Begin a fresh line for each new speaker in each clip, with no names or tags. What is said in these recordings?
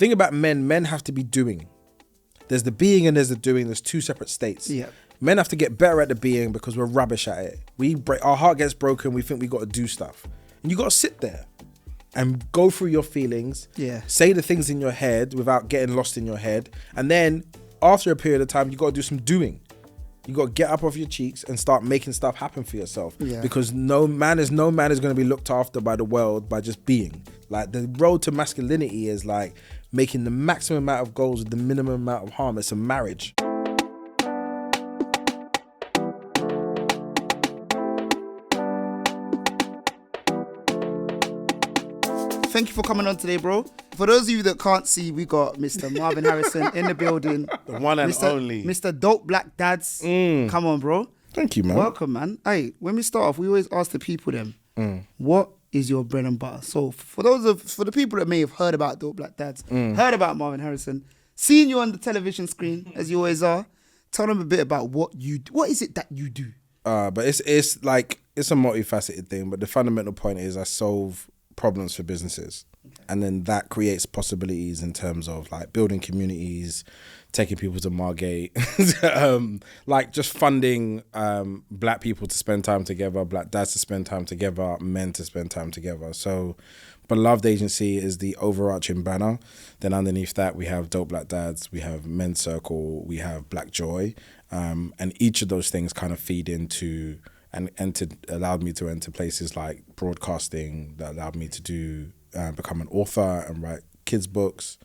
Think about men. Men have to be doing. There's the being and there's the doing. There's two separate states.
Yeah.
Men have to get better at the being because we're rubbish at it. Our heart gets broken. We think we got to do stuff. And you got to sit there and go through your feelings.
Yeah.
Say the things in your head without getting lost in your head. And then after a period of time, you got to do some doing. You got to get up off your cheeks and start making stuff happen for yourself.
Yeah.
Because no man is going to be looked after by the world by just being. Like, the road to masculinity is like making the maximum amount of goals with the minimum amount of harm. It's a marriage.
Thank you for coming on today, bro. For those of you that can't see, we got Mr. Marvyn Harrison in the building.
The one and only.
Mr. Dope Black Dads. Come on, bro.
Thank you, man.
Welcome, man. Hey, when we start off, we always ask the people what is your bread and butter? So for the people that may have heard about Dope Black Dads, heard about Marvyn Harrison, seen you on the television screen, as you always are, tell them a bit about what you do. What is it that you do?
But it's a multifaceted thing, but the fundamental point is I solve problems for businesses, and then that creates possibilities in terms of like building communities, taking people to Margate, like just funding black people to spend time together, black dads to spend time together, men to spend time together. So Beloved Agency is the overarching banner. Then underneath that we have Dope Black Dads, we have Men's Circle, we have Black Joy, and each of those things kind of feed into allowed me to enter places like broadcasting, that allowed me to do become an author and write kids books.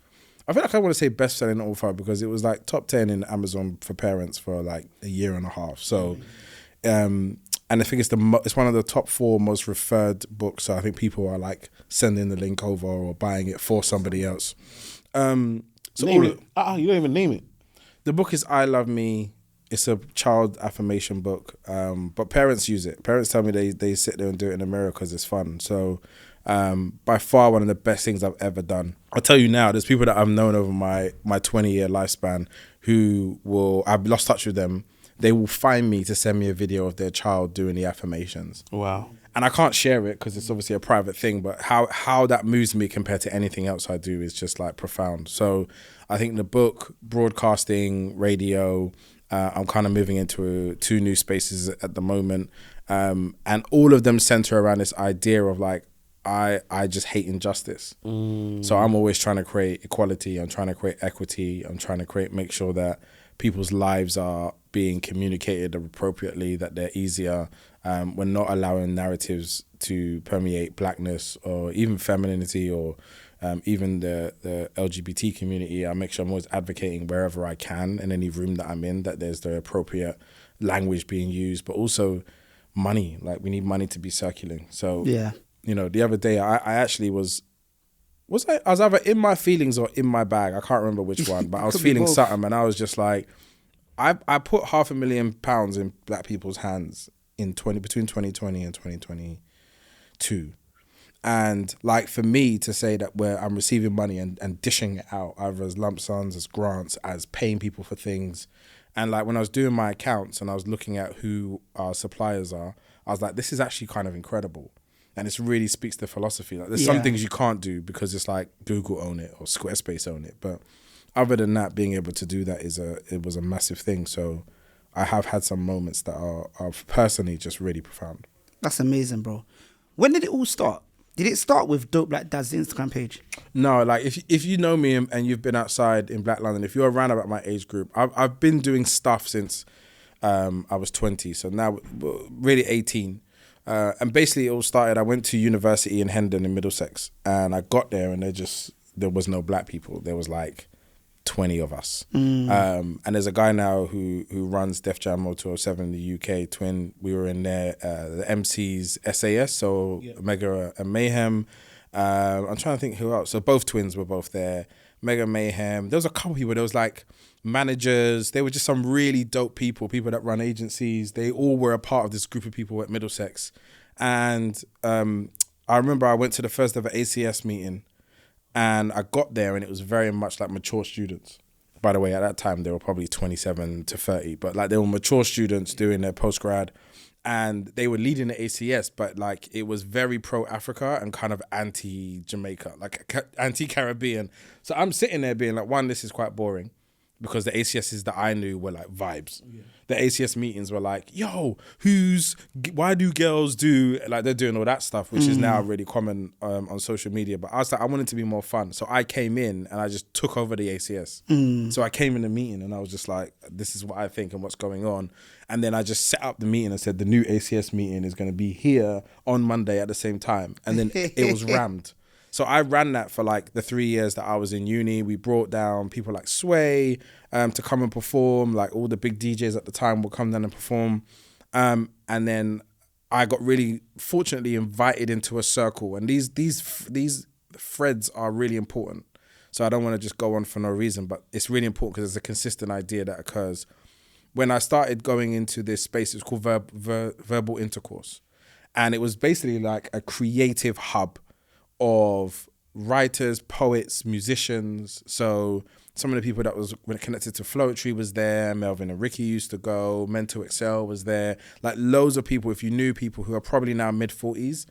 I feel like I want to say best-selling author because it was like top 10 in Amazon for parents for like a year and a half. So, and I think it's one of the top 4 most referred books. So I think people are like sending the link over or buying it for somebody else.
Name it. You don't even name it.
The book is I Love Me. It's a child affirmation book, but parents use it. Parents tell me they sit there and do it in the mirror because it's fun. So by far one of the best things I've ever done. I'll tell you now, there's people that I've known over my 20-year lifespan who I've lost touch with them. They will find me to send me a video of their child doing the affirmations.
Wow.
And I can't share it because it's obviously a private thing, but how that moves me compared to anything else I do is just like profound. So I think the book, broadcasting, radio, I'm kind of moving into 2 new spaces at the moment. And all of them center around this idea of like, I just hate injustice. So I'm always trying to create equality. I'm trying to create equity. I'm trying to make sure that people's lives are being communicated appropriately, that they're easier. We're not allowing narratives to permeate blackness or even femininity or even the LGBT community. I make sure I'm always advocating wherever I can in any room that I'm in, that there's the appropriate language being used, but also money. Like, we need money to be circulating. So,
Yeah.
The other day I actually was I was either in my feelings or in my bag. I can't remember which one, but I was feeling something, and I was just like, I put £500,000 in black people's hands between 2020 and 2022. And like, for me to say that where I'm receiving money and dishing it out, either as lump sums, as grants, as paying people for things. And like, when I was doing my accounts and I was looking at who our suppliers are, I was like, this is actually kind of incredible. And it really speaks to philosophy. Like, there's some things you can't do because it's like Google own it or Squarespace own it. But other than that, being able to do that it was a massive thing. So I have had some moments that are personally just really profound.
That's amazing, bro. When did it all start? Did it start with Dope Black Dad's Instagram page?
No, like if you know me and you've been outside in Black London, if you're around about my age group, I've been doing stuff since I was 20. So now really 18. And basically it all started, I went to university in Hendon in Middlesex, and I got there and there was no black people. There was like 20 of us. And there's a guy now who runs Def Jam Mode 207 in the UK, Twin. We were in there, the MC's SAS, so Mega and Mayhem. I'm trying to think who else. So both twins were both there. Mega Mayhem. There was a couple people. There was like managers. They were just some really dope people that run agencies. They all were a part of this group of people at Middlesex. And I remember I went to the first ever ACS meeting, and I got there and it was very much like mature students. By the way, at that time, they were probably 27 to 30, but like they were mature students doing their postgrad. and they were leading the ACS, but like it was very pro-Africa and kind of anti-Jamaica, like anti-Caribbean. So I'm sitting there being like, one, this is quite boring, because the ACSs that I knew were like vibes. Yeah. The ACS meetings were like, yo, why do girls do, like they're doing all that stuff, which is now really common on social media. But I was like, I wanted to be more fun. So I came in and I just took over the ACS. So I came in the meeting and I was just like, this is what I think and what's going on. And then I just set up the meeting and said, the new ACS meeting is going to be here on Monday at the same time. And then it was rammed. So I ran that for like the 3 years that I was in uni. We brought down people like Sway to come and perform. Like all the big DJs at the time would come down and perform. And then I got really fortunately invited into a circle. And these threads are really important. So I don't want to just go on for no reason, but it's really important because there's a consistent idea that occurs. When I started going into this space, it's called verbal intercourse. And it was basically like a creative hub of writers, poets, musicians. So some of the people that was connected to Floetry was there. Melvin and Ricky used to go. Mental Excel was there. Like loads of people, if you knew people who are probably now mid-40s,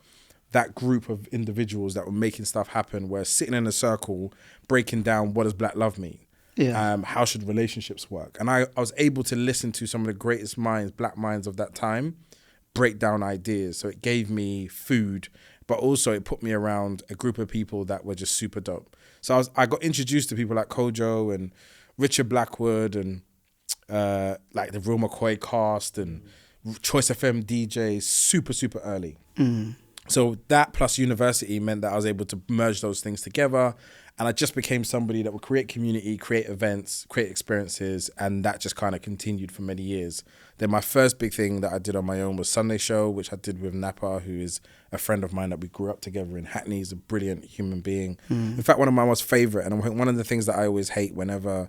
that group of individuals that were making stuff happen were sitting in a circle breaking down, what does black love mean? Yeah. How should relationships work? And I was able to listen to some of the greatest minds, black minds of that time, break down ideas. So it gave me food, but also it put me around a group of people that were just super dope. So I got introduced to people like Kojo and Richard Blackwood and like the Real McCoy cast and Choice FM DJs super, super early. So that plus university meant that I was able to merge those things together. And I just became somebody that would create community, create events, create experiences. And that just kind of continued for many years. Then my first big thing that I did on my own was Sunday Show, which I did with Napa, who is a friend of mine that we grew up together in Hackney. He's a brilliant human being. In fact, one of my most favorite, and one of the things that I always hate whenever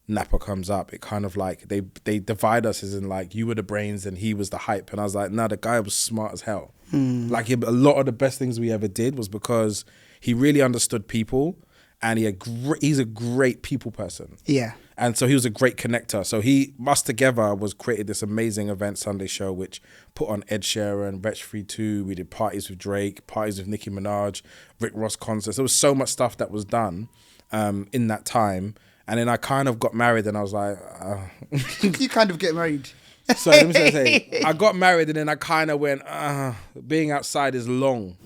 Napa comes up, it kind of like, they divide us as in like, you were the brains and he was the hype. And I was like, no, the guy was smart as hell. Like a lot of the best things we ever did was because he really understood people. And he's a great people person. Yeah. And so he was a great connector. So us together created this amazing event, Sunday Show, which put on Ed Sheeran, Wretch Free 2. We did parties with Drake, parties with Nicki Minaj, Rick Ross concerts. There was so much stuff that was done in that time. And then I kind of got married and I was like...
You kind of get married.
So let me say, I got married and then I kind of went, being outside is long.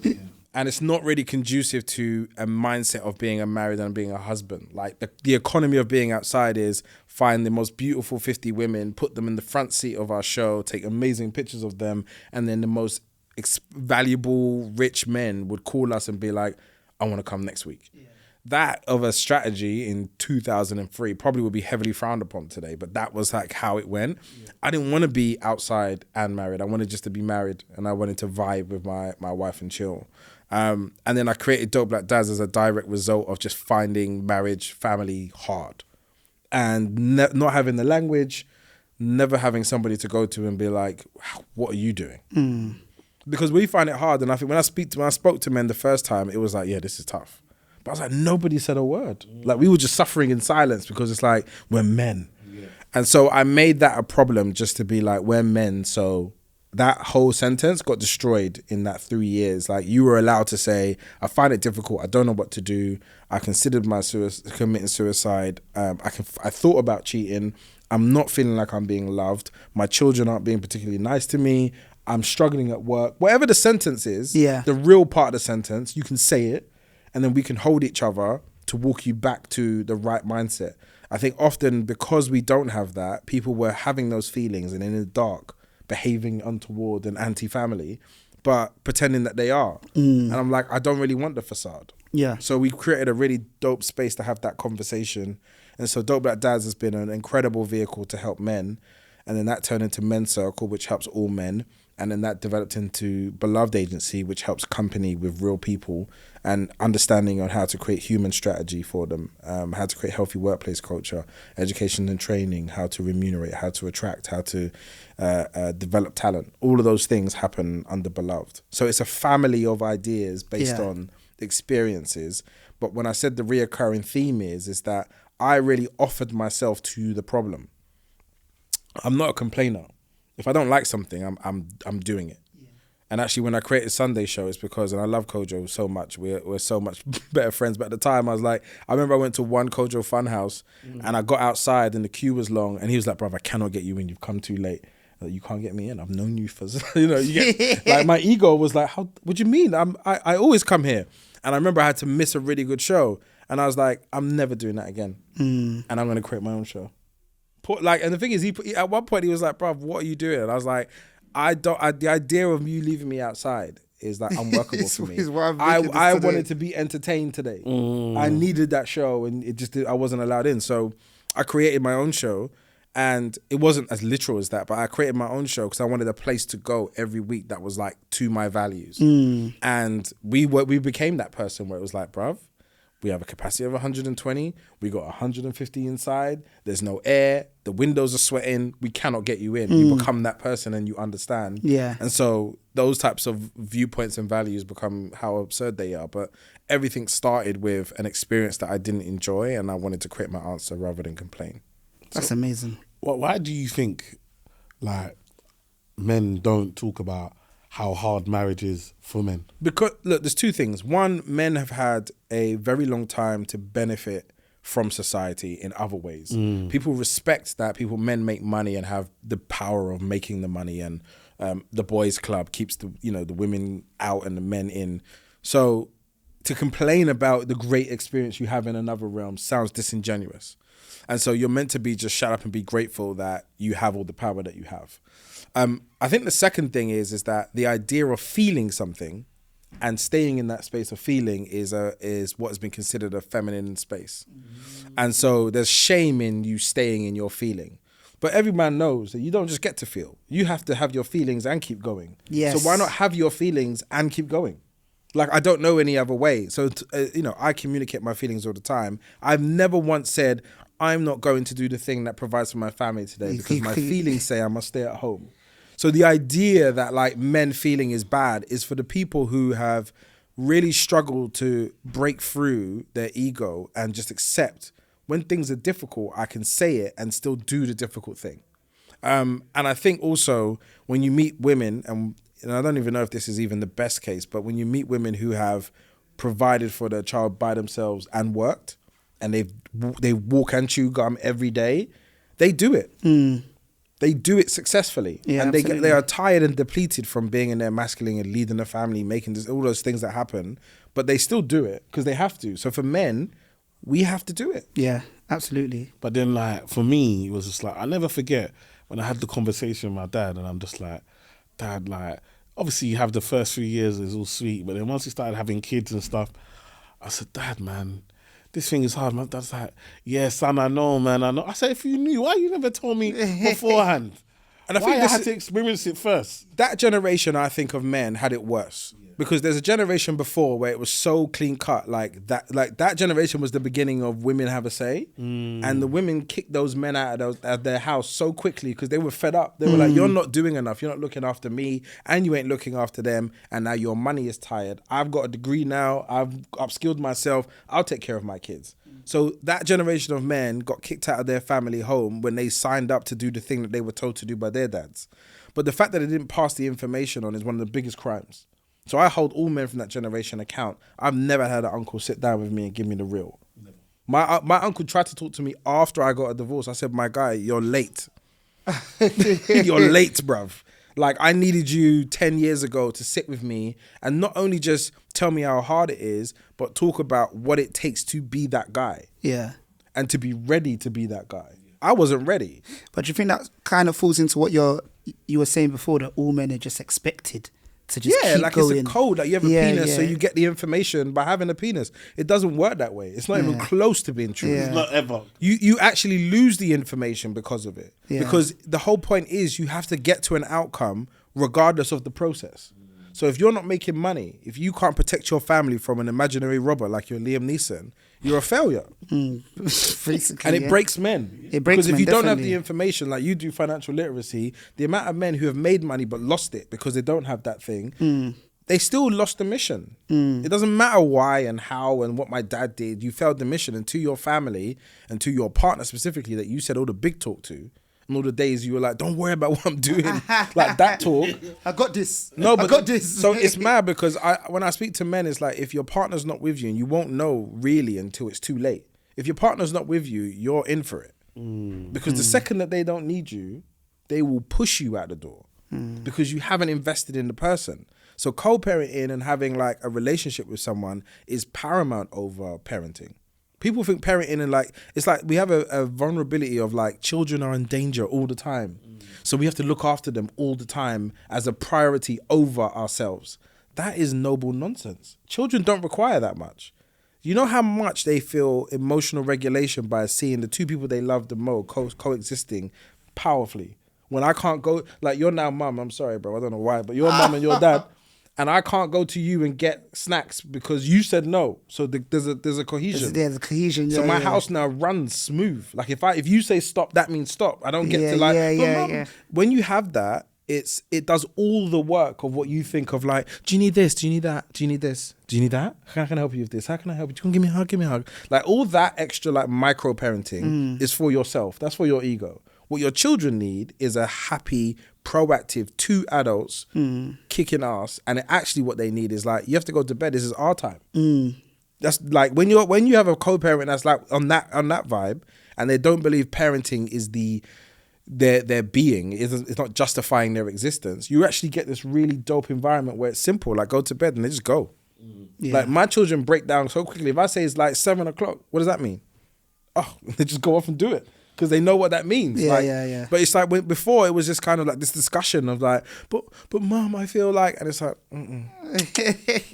And it's not really conducive to a mindset of being a married and being a husband. Like the economy of being outside is find the most beautiful 50 women, put them in the front seat of our show, take amazing pictures of them. And then the most valuable rich men would call us and be like, I want to come next week. Yeah. That of a strategy in 2003 probably would be heavily frowned upon today, but that was like how it went. Yeah. I didn't want to be outside and married. I wanted just to be married and I wanted to vibe with my wife and chill. And then I created Dope Black Dads as a direct result of just finding marriage, family hard and not having the language, never having somebody to go to and be like, what are you doing? Because we find it hard. And I think when I spoke to men the first time, it was like, yeah, this is tough. But I was like, nobody said a word. Like we were just suffering in silence because it's like, we're men. Yeah. And so I made that a problem just to be like, we're men. So that whole sentence got destroyed in that 3 years. Like you were allowed to say, I find it difficult. I don't know what to do. I considered committing suicide. I thought about cheating. I'm not feeling like I'm being loved. My children aren't being particularly nice to me. I'm struggling at work. Whatever the sentence is, the real part of the sentence, you can say it and then we can hold each other to walk you back to the right mindset. I think often because we don't have that, people were having those feelings and in the dark, behaving untoward and anti-family, but pretending that they are. And I'm like, I don't really want the facade. Yeah. So we created a really dope space to have that conversation. And so Dope Black Dads has been an incredible vehicle to help men. And then that turned into Men's Circle, which helps all men. And then that developed into Beloved Agency, which helps company with real people and understanding on how to create human strategy for them, how to create healthy workplace culture, education and training, how to remunerate, how to attract, how to develop talent. All of those things happen under Beloved. So it's a family of ideas based on experiences. But when I said the reoccurring theme is that I really offered myself to the problem. I'm not a complainer. If I don't like something, I'm doing it. And actually, when I created Sunday Show, it's because, and I love Kojo so much, we're so much better friends. But at the time, I was like, I remember I went to one Kojo Funhouse, and I got outside, and the queue was long, and he was like, "Bruv, I cannot get you in. You've come too late. Like, you can't get me in. I've known you for, like my ego was like, how? What do you mean? I always come here." And I remember I had to miss a really good show, and I was like, I'm never doing that again, and I'm gonna create my own show. And the thing is, at one point he was like, "Bruv, what are you doing?" And I was like, the idea of you leaving me outside is like unworkable for me. I wanted to be entertained today. I needed that show, and I wasn't allowed in. So I created my own show, and it wasn't as literal as that, but I created my own show because I wanted a place to go every week that was like to my values. And we became that person where it was like, bruv, we have a capacity of 120. We got 150 inside. There's no air. The windows are sweating. We cannot get you in. You become that person and you understand.
Yeah.
And so those types of viewpoints and values become how absurd they are. But everything started with an experience that I didn't enjoy, and I wanted to create my answer rather than complain.
That's amazing.
Why do you think like men don't talk about how hard marriage is for men?
Because look, there's two things. One, men have had a very long time to benefit from society in other ways. People respect that men make money and have the power of making the money, and the boys club keeps the women out and the men in. So to complain about the great experience you have in another realm sounds disingenuous. And so you're meant to be just shut up and be grateful that you have all the power that you have. I think the second thing is that the idea of feeling something and staying in that space of feeling is what has been considered a feminine space. And so there's shame in you staying in your feeling. But every man knows that you don't just get to feel. You have to have your feelings and keep going.
Yes.
So why not have your feelings and keep going? Like, I don't know any other way. So, I communicate my feelings all the time. I've never once said, I'm not going to do the thing that provides for my family today because my feelings say I must stay at home. So the idea that like men feeling is bad is for the people who have really struggled to break through their ego and just accept when things are difficult, I can say it and still do the difficult thing. And I think also when you meet women, and I don't even know if this is even the best case, but when you meet women who have provided for their child by themselves and worked, and they walk and chew gum every day, they do it. They do it successfully.
Yeah,
and
absolutely.
they are tired and depleted from being in their masculine and leading a family, making all those things that happen, but they still do it because they have to. So for men, we have to do it.
Yeah, absolutely.
But then like for me, it was just like, I'll never forget when I had the conversation with my dad, and I'm just like, Dad, like, obviously you have the first few years is all sweet, but then once you started having kids and stuff, I said, Dad, man, this thing is hard. My dad's like, yeah, son, I know, man, I know. I said, if you knew, why you never told me beforehand?
And I
why
think
I had to experience it first?
That generation, I think, of men had it worse. Because there's a generation before where it was so clean cut, like that generation was the beginning of women have a say, and the women kicked those men out of their house so quickly because they were fed up. They were like, "You're not doing enough. You're not looking after me, and you ain't looking after them. And now your money is tired. I've got a degree now. I've upskilled myself. I'll take care of my kids." So that generation of men got kicked out of their family home when they signed up to do the thing that they were told to do by their dads. But the fact that they didn't pass the information on is one of the biggest crimes. So I hold all men from that generation account. I've never had an uncle sit down with me and give me the real. Never. My uncle tried to talk to me after I got a divorce. I said, my guy, you're late. You're late, bruv. Like, I needed you 10 years ago to sit with me and not only just tell me how hard it is, but talk about what it takes to be that guy.
Yeah.
And to be ready to be that guy. I wasn't ready.
But do you think that kind of falls into what you were saying before, that all men are just expected to just keep
like
going?
It's a code. Like you have a penis, so you get the information by having a penis. It doesn't work that way. It's not even close to being true.
Yeah.
It's not ever.
You actually lose the information because of it.
Yeah.
Because the whole point is you have to get to an outcome regardless of the process. So if you're not making money, if you can't protect your family from an imaginary robber like you're Liam Neeson, you're a failure.
Basically,
And it breaks men.
It breaks
because if
men,
you don't have
definitely.
the information, like you do financial literacy, the amount of men who have made money but lost it because they don't have that thing, they still lost the mission. It doesn't matter why and how and what my dad did. You failed the mission, and to your family and to your partner specifically that you said all the big talk to, and all the days you were like, don't worry about what I'm doing. Like that talk.
I got this.
No, but
I got this.
So it's mad because when I speak to men, it's like if your partner's not with you, and you won't know really until it's too late. If your partner's not with you, you're in for it. Because the second that they don't need you, they will push you out the door because you haven't invested in the person. So co-parenting and having like a relationship with someone is paramount over parenting. People think parenting and like, it's like we have a vulnerability of like children are in danger all the time. So we have to look after them all the time as a priority over ourselves. That is noble nonsense. Children don't require that much. You know how much they feel emotional regulation by seeing the two people they love the most coexisting powerfully. When I can't go, like you're now mum, I'm sorry bro, I don't know why, but you're mum and your dad, and I can't go to you and get snacks because you said no. So there's a cohesion.
There's a cohesion.
So my house now runs smooth. Like if you say stop, that means stop. I don't get to like, Mum, when you have that, it does all the work of what you think of like, do you need this? Do you need that? Do you need this? Do you need that? How can I help you with this? How can I help you? Do you want to give me a hug? Give me a hug. Like all that extra like micro parenting is for yourself. That's for your ego. What your children need is a happy, proactive two adults kicking ass. And actually what they need is like, you have to go to bed. This is our time. That's like when you have a co-parent that's like on that vibe and they don't believe parenting is their being, it's not justifying their existence, you actually get this really dope environment where it's simple, like go to bed and they just go. Like my children break down so quickly. If I say it's like 7 o'clock, what does that mean? Oh, they just go off and do it because they know what that means. But it's like before it was just kind of like this discussion of like, but mom, I feel like, and it's like,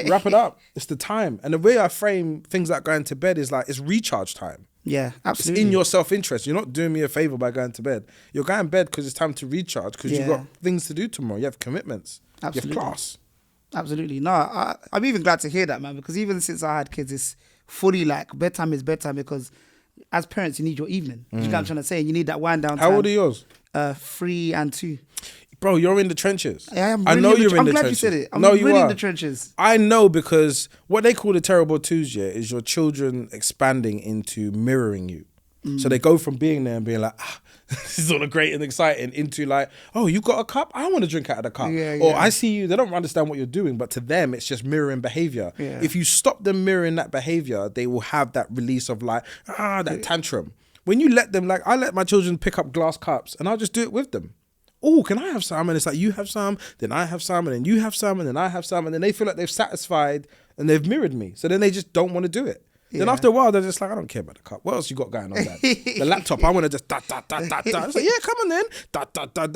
wrap it up. It's the time. And the way I frame things like going to bed is like, it's recharge time.
Yeah, absolutely.
It's in your self-interest. You're not doing me a favor by going to bed. You're going to bed because it's time to recharge because you've got things to do tomorrow. You have commitments.
Absolutely.
You have class.
Absolutely. No, I'm even glad to hear that, man, because even since I had kids, it's fully like bedtime is bedtime because as parents, you need your evening. You know what I'm trying to say? You need that wind down time.
How old are yours?
3 and 2.
Bro, you're in the trenches.
I am.
I know you're in
I'm
the
glad
trenches.
you said it. I'm
no,
really
you are
in the trenches.
I know because what they call the terrible twos, is your children expanding into mirroring you. So they go from being there and being like, this is all great and exciting into like, oh, you got a cup? I want to drink out of the cup. Or I see you. They don't understand what you're doing, but to them, it's just mirroring behavior. If you stop them mirroring that behavior, they will have that release of like, that tantrum. When you let them, like I let my children pick up glass cups and I'll just do it with them. Oh, can I have some? And it's like, you have some, then I have some, and then you have some, and then I have some. And then they feel like they've satisfied and they've mirrored me. So then they just don't want to do it. Then after a while, they're just like, I don't care about the cup. What else you got going on, Dad? The laptop, I want to just da. It's like, yeah, come on then. Da.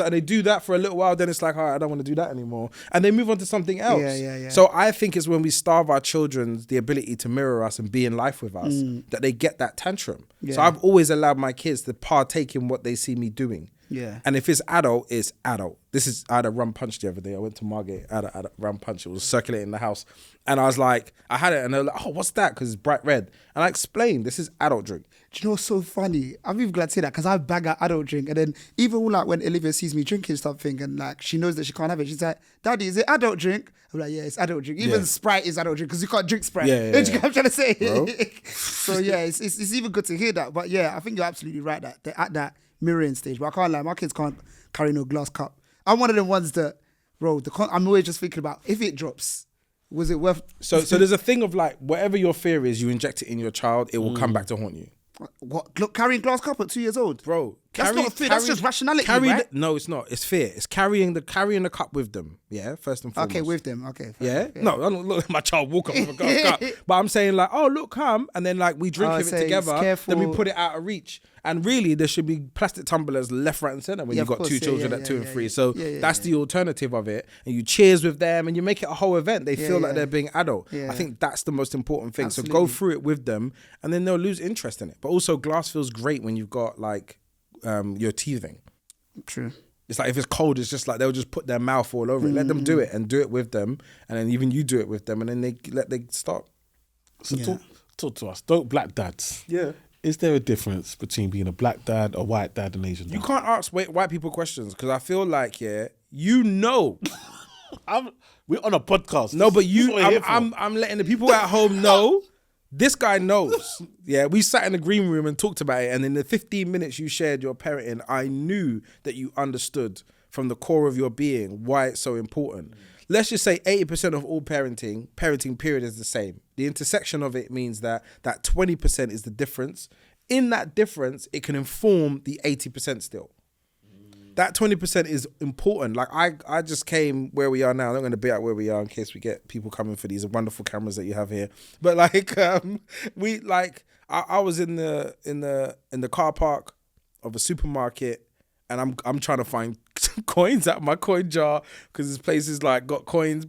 And they do that for a little while. Then it's like, all right, I don't want to do that anymore. And they move on to something else. So I think it's when we starve our children the ability to mirror us and be in life with us that they get that tantrum. So I've always allowed my kids to partake in what they see me doing. And if it's adult, it's adult. I had a rum punch the other day. I went to Margate, I had a rum punch. It was circulating the house. And I was like, I had it and they were like, oh, what's that? Because it's bright red. And I explained, this is adult drink.
Do you know what's so funny? I'm even glad to say that because I bag out adult drink. And then even like when Olivia sees me drinking something and like she knows that she can't have it, she's like, Daddy, is it adult drink? I'm like, yeah, it's adult drink. Even Sprite is adult drink because you can't drink Sprite. You know what I'm trying to say? So yeah, it's even good to hear that. But yeah, I think you're absolutely right that they're at that mirroring stage. But I can't lie, my kids can't carry no glass cup. I'm one of them ones that, bro, I'm always just thinking about if it drops, was it worth?
So there's a thing of like, whatever your fear is, you inject it in your child, it will come back to haunt you.
What? Look, carrying glass cup at 2 years old,
bro.
That's not fear. That's just rationality, right?
No, it's not. It's fear. It's carrying the cup with them. Yeah, first and foremost.
Okay, with them. Okay.
Yeah. No, I don't look at my child walk up with a glass cup. But I'm saying like, oh look, come, and then like we drink of it together. Then we put it out of reach. And really, there should be plastic tumblers left, right, and center when you've got two children at 2 and 3. So that's the alternative of it. And you cheers with them, and you make it a whole event. They feel like they're being adult. I think that's the most important thing. Absolutely. So go through it with them, and then they'll lose interest in it. But also, glass feels great when you've got like your teething.
True.
It's like if it's cold, it's just like they'll just put their mouth all over it. Let them do it and do it with them, and then even you do it with them, and then they stop.
So talk to us, Dope Black dads.
Yeah.
Is there a difference between being a black dad, a white dad, and Asian dad?
You can't ask white people questions because I feel like you know.
We're on a podcast.
No, but I'm letting the people at home know This guy knows. Yeah, we sat in the green room and talked about it. And in the 15 minutes you shared your parenting, I knew that you understood from the core of your being why it's so important. Let's just say 80% of all parenting period is the same. The intersection of it means that 20% is the difference. In that difference, it can inform the 80% still. That 20% is important. Like I just came where we are now. I'm not going to be out where we are in case we get people coming for these wonderful cameras that you have here. But like I was in the car park of a supermarket, and I'm trying to find coins out of my coin jar because this place is like got coins,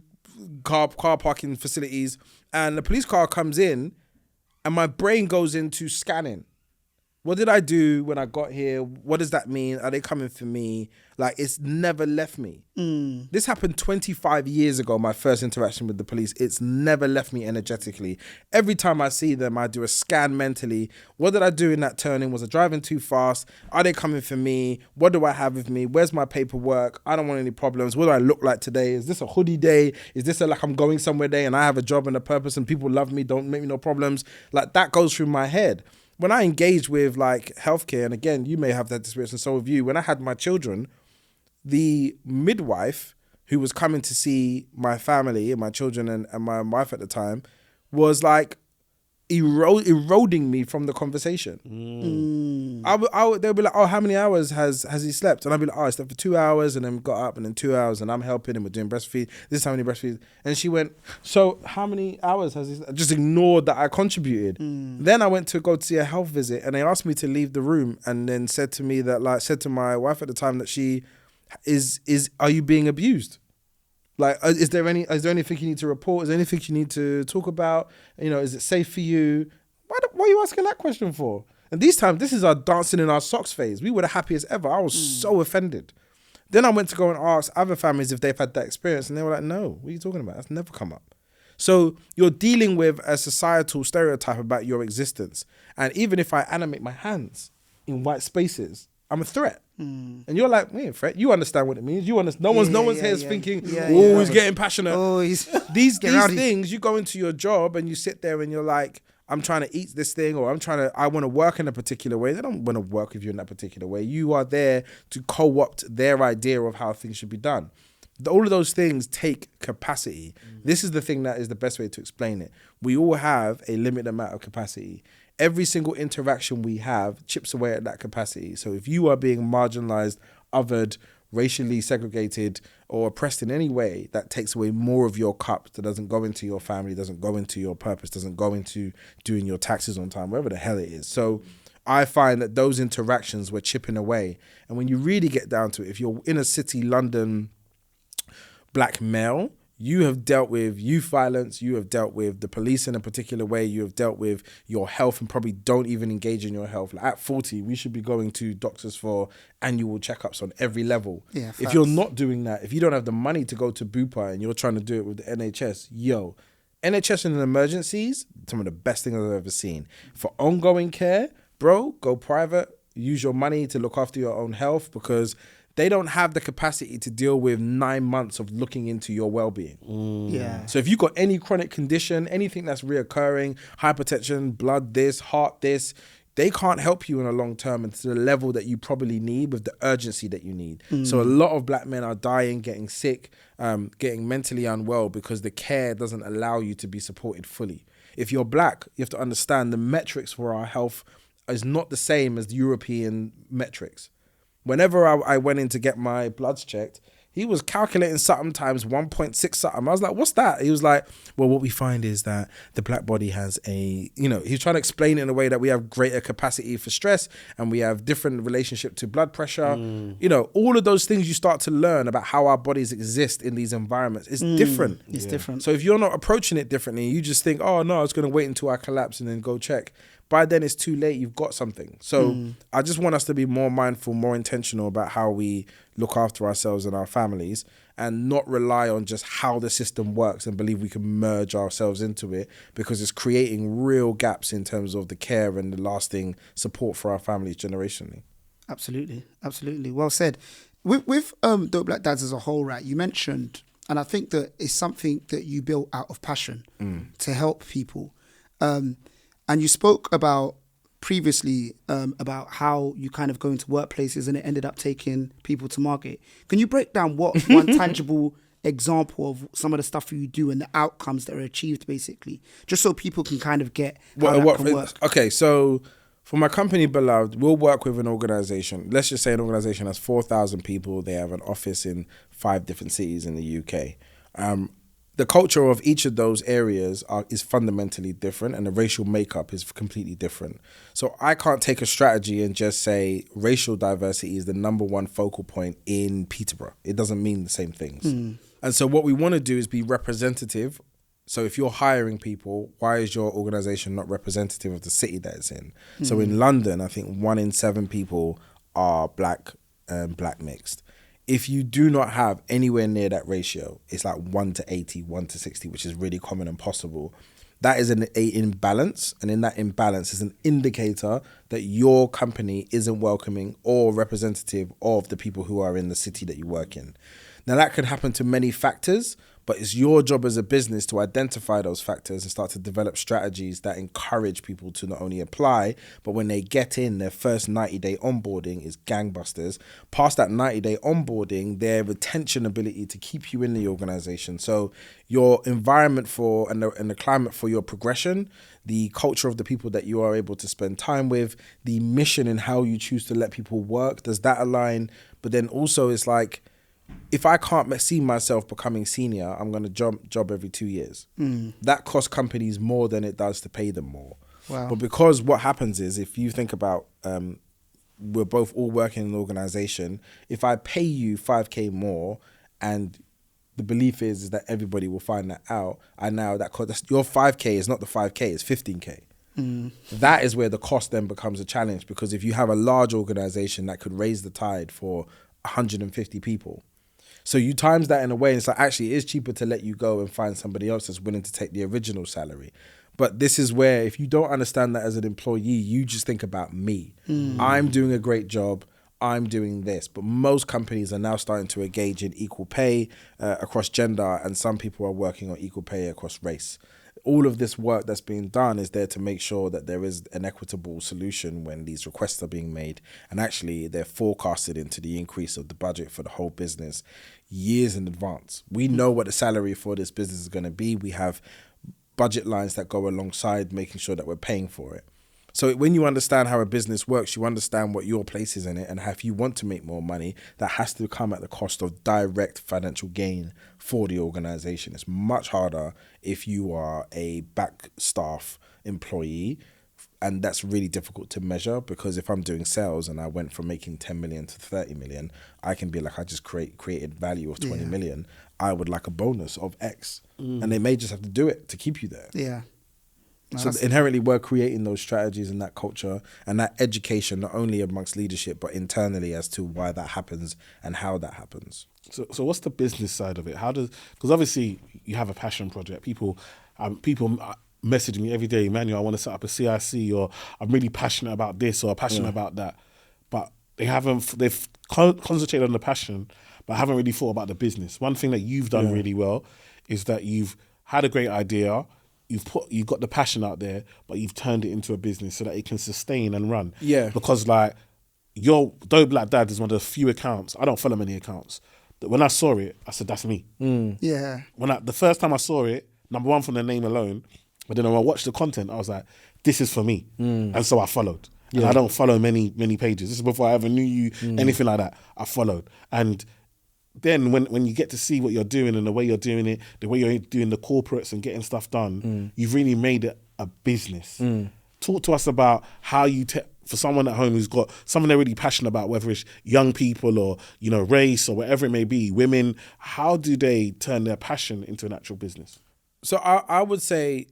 car parking facilities, and the police car comes in, and my brain goes into scanning. What did I do when I got here? What does that mean? Are they coming for me? Like, it's never left me. This happened 25 years ago, my first interaction with the police. It's never left me energetically. Every time I see them, I do a scan mentally. What did I do in that turning? Was I driving too fast? Are they coming for me? What do I have with me? Where's my paperwork? I don't want any problems. What do I look like today? Is this a hoodie day? Is this like I'm going somewhere day and I have a job and a purpose and people love me, don't make me no problems? Like, that goes through my head. When I engage with like healthcare, and again, you may have that experience and so have you, when I had my children, the midwife who was coming to see my family and my children and my wife at the time was like eroding me from the conversation. They'll be like, oh, how many hours has he slept? And I'll be like, oh, I slept for 2 hours and then got up and then 2 hours and I'm helping him with doing breastfeed. This is how many breastfeeds. And she went, so how many hours has he slept? I just ignored that I contributed. Then I went to go to see a health visit and they asked me to leave the room and then said to me that, like, said to my wife at the time that she are you being abused? Like, is there anything you need to report? Is there anything you need to talk about? You know, is it safe for you? Why are you asking that question for? And this is our dancing in our socks phase. We were the happiest ever. I was so offended. Then I went to go and ask other families if they've had that experience. And they were like, no, what are you talking about? That's never come up. So you're dealing with a societal stereotype about your existence. And even if I animate my hands in white spaces, I'm a threat. And you're like, we ain't threat. You understand what it means. You understand. No one's here thinking, he's getting passionate.
Oh, he's
these things, you go into your job and you sit there and you're like, I'm trying to eat this thing, or I want to work in a particular way. They don't want to work with you in that particular way. You are there to co-opt their idea of how things should be done. All of those things take capacity. This is the thing that is the best way to explain it. We all have a limited amount of capacity. Every single interaction we have chips away at that capacity. So if you are being marginalized, othered, racially segregated, or oppressed in any way, that takes away more of your cup, that doesn't go into your family, doesn't go into your purpose, doesn't go into doing your taxes on time, wherever the hell it is. So I find that those interactions were chipping away. And when you really get down to it, if you're in a city, London, black male, you have dealt with youth violence, you have dealt with the police in a particular way, you have dealt with your health and probably don't even engage in your health. Like at 40, we should be going to doctors for annual checkups on every level.
Yeah,
if you're not doing that, if you don't have the money to go to Bupa and you're trying to do it with the NHS, NHS in emergencies, some of the best things I've ever seen. For ongoing care, bro, go private, use your money to look after your own health because they don't have the capacity to deal with 9 months of looking into your well-being.
Yeah.
So if you've got any chronic condition, anything that's reoccurring, hypertension, blood this, heart this, they can't help you in a long term and to the level that you probably need with the urgency that you need. So a lot of black men are dying, getting sick, getting mentally unwell because the care doesn't allow you to be supported fully. If you're black, you have to understand the metrics for our health is not the same as the European metrics. Whenever I went in to get my bloods checked, he was calculating something times 1.6 something. I was like, what's that? He was like, well, what we find is that the black body has he's trying to explain it in a way that we have greater capacity for stress and we have different relationship to blood pressure. All of those things you start to learn about how our bodies exist in these environments. It's different.
It's different.
So if you're not approaching it differently, you just think, oh no, I was going to wait until I collapse and then go check. By then it's too late, you've got something. So I just want us to be more mindful, more intentional about how we look after ourselves and our families and not rely on just how the system works and believe we can merge ourselves into it because it's creating real gaps in terms of the care and the lasting support for our families generationally.
Absolutely. Absolutely. Well said. With Dope Black Dads as a whole, right, you mentioned, and I think that it's something that you built out of passion to help people. And you spoke about previously about how you kind of go into workplaces and it ended up taking people to market. Can you break down what one tangible example of some of the stuff you do and the outcomes that are achieved, basically, just so people can kind of get how that can work?
Okay, so for my company, Beloved, we'll work with an organization. Let's just say an organization has 4,000 people. They have an office in 5 different cities in the UK. The culture of each of those areas is fundamentally different, and the racial makeup is completely different. So I can't take a strategy and just say racial diversity is the number one focal point in Peterborough. It doesn't mean the same things. And so what we want to do is be representative. So if you're hiring people, why is your organization not representative of the city that it's in? So in London, I think 1 in 7 people are black and black mixed. If you do not have anywhere near that ratio, it's like 1 to 80, 1 to 60, which is really common and possible. That is an imbalance. And in that imbalance is an indicator that your company isn't welcoming or representative of the people who are in the city that you work in. Now, that could happen to many factors, but it's your job as a business to identify those factors and start to develop strategies that encourage people to not only apply, but when they get in, their first 90-day onboarding is gangbusters. Past that 90-day onboarding, their retention ability to keep you in the organization. So your environment for and the climate for your progression, the culture of the people that you are able to spend time with, the mission and how you choose to let people work, does that align? But then also it's like, if I can't see myself becoming senior, I'm going to job every 2 years. That costs companies more than it does to pay them more.
Wow.
But because what happens is, if you think about, we're both all working in an organization, if I pay you 5K more and the belief is that everybody will find that out, your 5K is not the 5K, it's 15K. That is where the cost then becomes a challenge, because if you have a large organization that could raise the tide for 150 people, so you times that in a way, and it's like, actually, it is cheaper to let you go and find somebody else that's willing to take the original salary. But this is where, if you don't understand that as an employee, you just think about me. I'm doing a great job. I'm doing this. But most companies are now starting to engage in equal pay across gender, and some people are working on equal pay across race. All of this work that's being done is there to make sure that there is an equitable solution when these requests are being made. And actually, they're forecasted into the increase of the budget for the whole business years in advance. We know what the salary for this business is going to be. We have budget lines that go alongside making sure that we're paying for it. So when you understand how a business works, you understand what your place is in it, and how if you want to make more money, that has to come at the cost of direct financial gain for the organization. It's much harder if you are a back staff employee, and that's really difficult to measure, because if I'm doing sales and I went from making 10 million to 30 million, I can be like, I just created value of 20 million. I would like a bonus of X. And they may just have to do it to keep you there.
Yeah.
So inherently, we're creating those strategies and that culture and that education, not only amongst leadership, but internally as to why that happens and how that happens.
So what's the business side of it? Because obviously you have a passion project. People message me every day, Emmanuel, I want to set up a CIC, or I'm really passionate about this, or passionate about that. But they've concentrated on the passion, but haven't really thought about the business. One thing that you've done really well is that you've had a great idea, you've got the passion out there, but you've turned it into a business so that it can sustain and run. Yeah. Because like your Dope Black Dad is one of the few accounts. I don't follow many accounts. That when I saw it, I said, that's me.
Yeah.
The first time I saw it, number one from the name alone, but then when I watched the content, I was like, this is for me. And so I followed. And I don't follow many pages. This is before I ever knew you, anything like that. I followed. And then when you get to see what you're doing and the way you're doing it, the way you're doing the corporates and getting stuff done, you've really made it a business. Talk to us about how you, for someone at home who's got something they're really passionate about, whether it's young people or, race or whatever it may be, women, how do they turn their passion into an actual business?
So I would say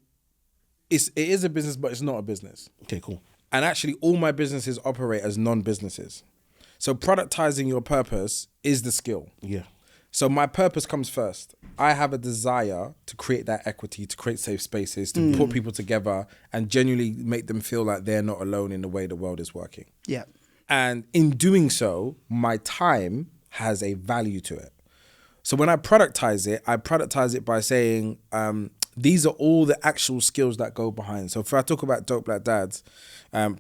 it is a business, but it's not a business.
Okay, cool.
And actually all my businesses operate as non-businesses. So productizing your purpose is the skill.
Yeah.
So my purpose comes first. I have a desire to create that equity, to create safe spaces, to put people together and genuinely make them feel like they're not alone in the way the world is working.
Yeah.
And in doing so, my time has a value to it. So when I productize it by saying, these are all the actual skills that go behind. So if I talk about Dope Black Dads,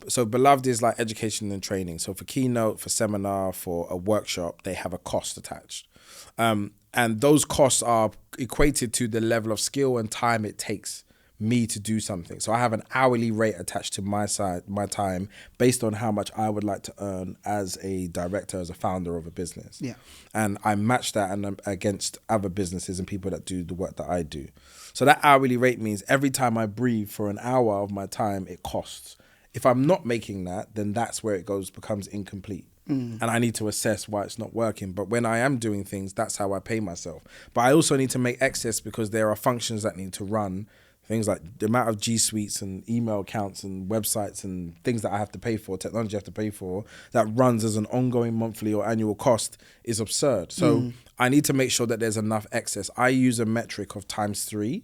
so Beloved is like education and training. So for keynote, for seminar, for a workshop, they have a cost attached. And those costs are equated to the level of skill and time it takes me to do something. So I have an hourly rate attached to my time based on how much I would like to earn as a director, as a founder of a business.
Yeah.
And I match that against other businesses and people that do the work that I do. So that hourly rate means every time I breathe for an hour of my time, it costs. If I'm not making that, then that's where it becomes incomplete. And I need to assess why it's not working. But when I am doing things, that's how I pay myself. But I also need to make excess because there are functions that need to run. Things like the amount of G Suites and email accounts and websites and things that I have to pay for, technology I have to pay for, that runs as an ongoing monthly or annual cost is absurd. So I need to make sure that there's enough excess. I use a metric of ×3.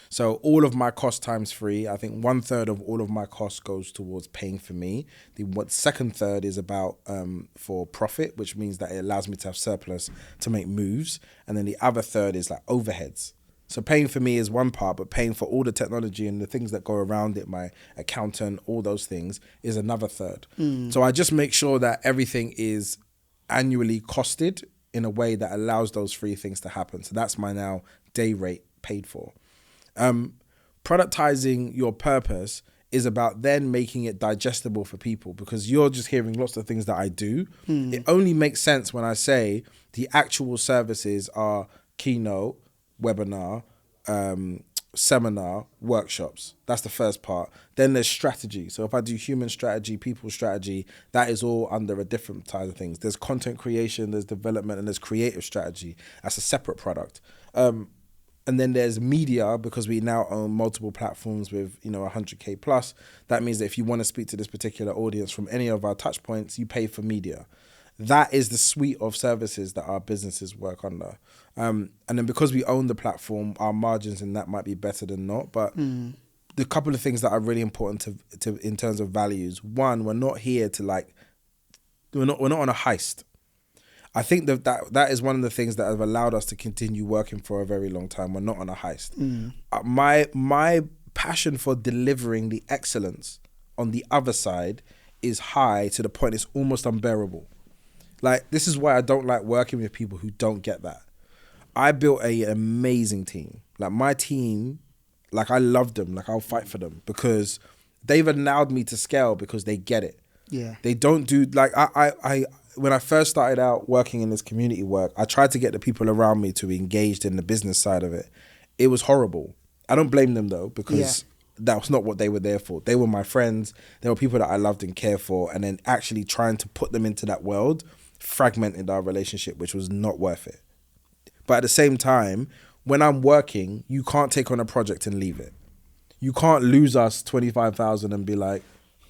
So all of my cost ×3, I think 1/3 of all of my costs goes towards paying for me. The second third is about for profit, which means that it allows me to have surplus to make moves. And then the other third is like overheads. So paying for me is one part, but paying for all the technology and the things that go around it, my accountant, all those things, is another third. So I just make sure that everything is annually costed in a way that allows those three things to happen. So that's my now day rate paid for. Productizing your purpose is about then making it digestible for people, because you're just hearing lots of things that I do. It only makes sense when I say the actual services are keynote, webinar, seminar, workshops. That's the first part. Then there's strategy. So if I do human strategy, people strategy, that is all under a different type of things. There's content creation, there's development, and there's creative strategy. That's a separate product. And then there's media, because we now own multiple platforms with, 100K plus. That means that if you want to speak to this particular audience from any of our touch points, you pay for media. That is the suite of services that our businesses work under. And then because we own the platform, our margins in that might be better than not. But the couple of things that are really important to in terms of values. One, we're not here to we're not on a heist. I think that is one of the things that have allowed us to continue working for a very long time. We're not on a heist. My passion for delivering the excellence on the other side is high to the point it's almost unbearable. Like, this is why I don't like working with people who don't get that. I built an amazing team. Like, my team, like, I love them. Like, I'll fight for them because they've allowed me to scale because they get it.
Yeah.
They don't do, like, I when I first started out working in this community work, I tried to get the people around me to be engaged in the business side of it. It was horrible. I don't blame them though, because that was not what they were there for. They were my friends. They were people that I loved and cared for. And then actually trying to put them into that world fragmented our relationship, which was not worth it. But at the same time, when I'm working, you can't take on a project and leave it. You can't lose us 25,000 and be like,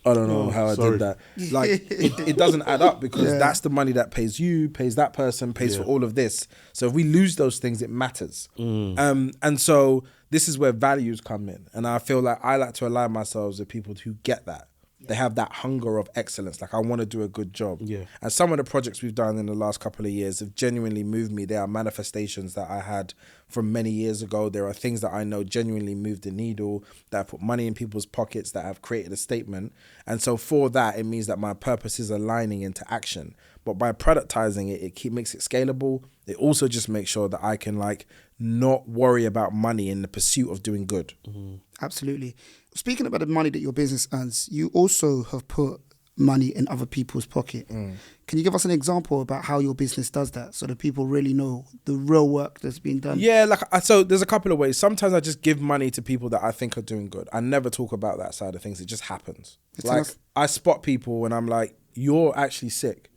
I don't know how I did that. Like, it doesn't add up, because that's the money that pays you, pays that person, pays for all of this. So if we lose those things, it matters. And so this is where values come in. And I feel like I like to align myself with people who get that. They have that hunger of excellence. Like, I want to do a good job. Yeah. And some of the projects we've done in the last couple of years have genuinely moved me. There are manifestations that I had from many years ago. There are things that I know genuinely moved the needle, that have put money in people's pockets, that have created a statement. And so for that, it means that my purpose is aligning into action. But by productizing it, makes it scalable. It also just makes sure that I can, like, not worry about money in the pursuit of doing good.
Absolutely. Speaking about the money that your business earns, you also have put money in other people's pocket. Can you give us an example about how your business does that, so that people really know the real work that's being done?
Yeah, so there's a couple of ways. Sometimes I just give money to people that I think are doing good. I never talk about that side of things. It just happens. I spot people and I'm like, you're actually sick.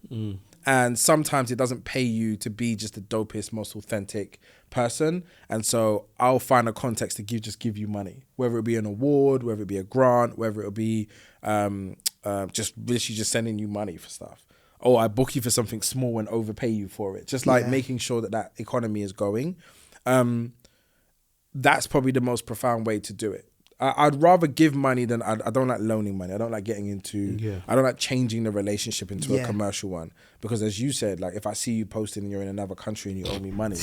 And sometimes it doesn't pay you to be just the dopest, most authentic person. And so I'll find a context to give you money, whether it be an award, whether it be a grant, whether it be just literally just sending you money for stuff. Or I book you for something small and overpay you for it. Just like making sure that economy is going. That's probably the most profound way to do it. I'd rather give money than I don't like loaning money. I don't like getting into.
Yeah.
I don't like changing the relationship into a
Yeah.
commercial one, because as you said, like if I see you posting and you're in another country and you owe me money,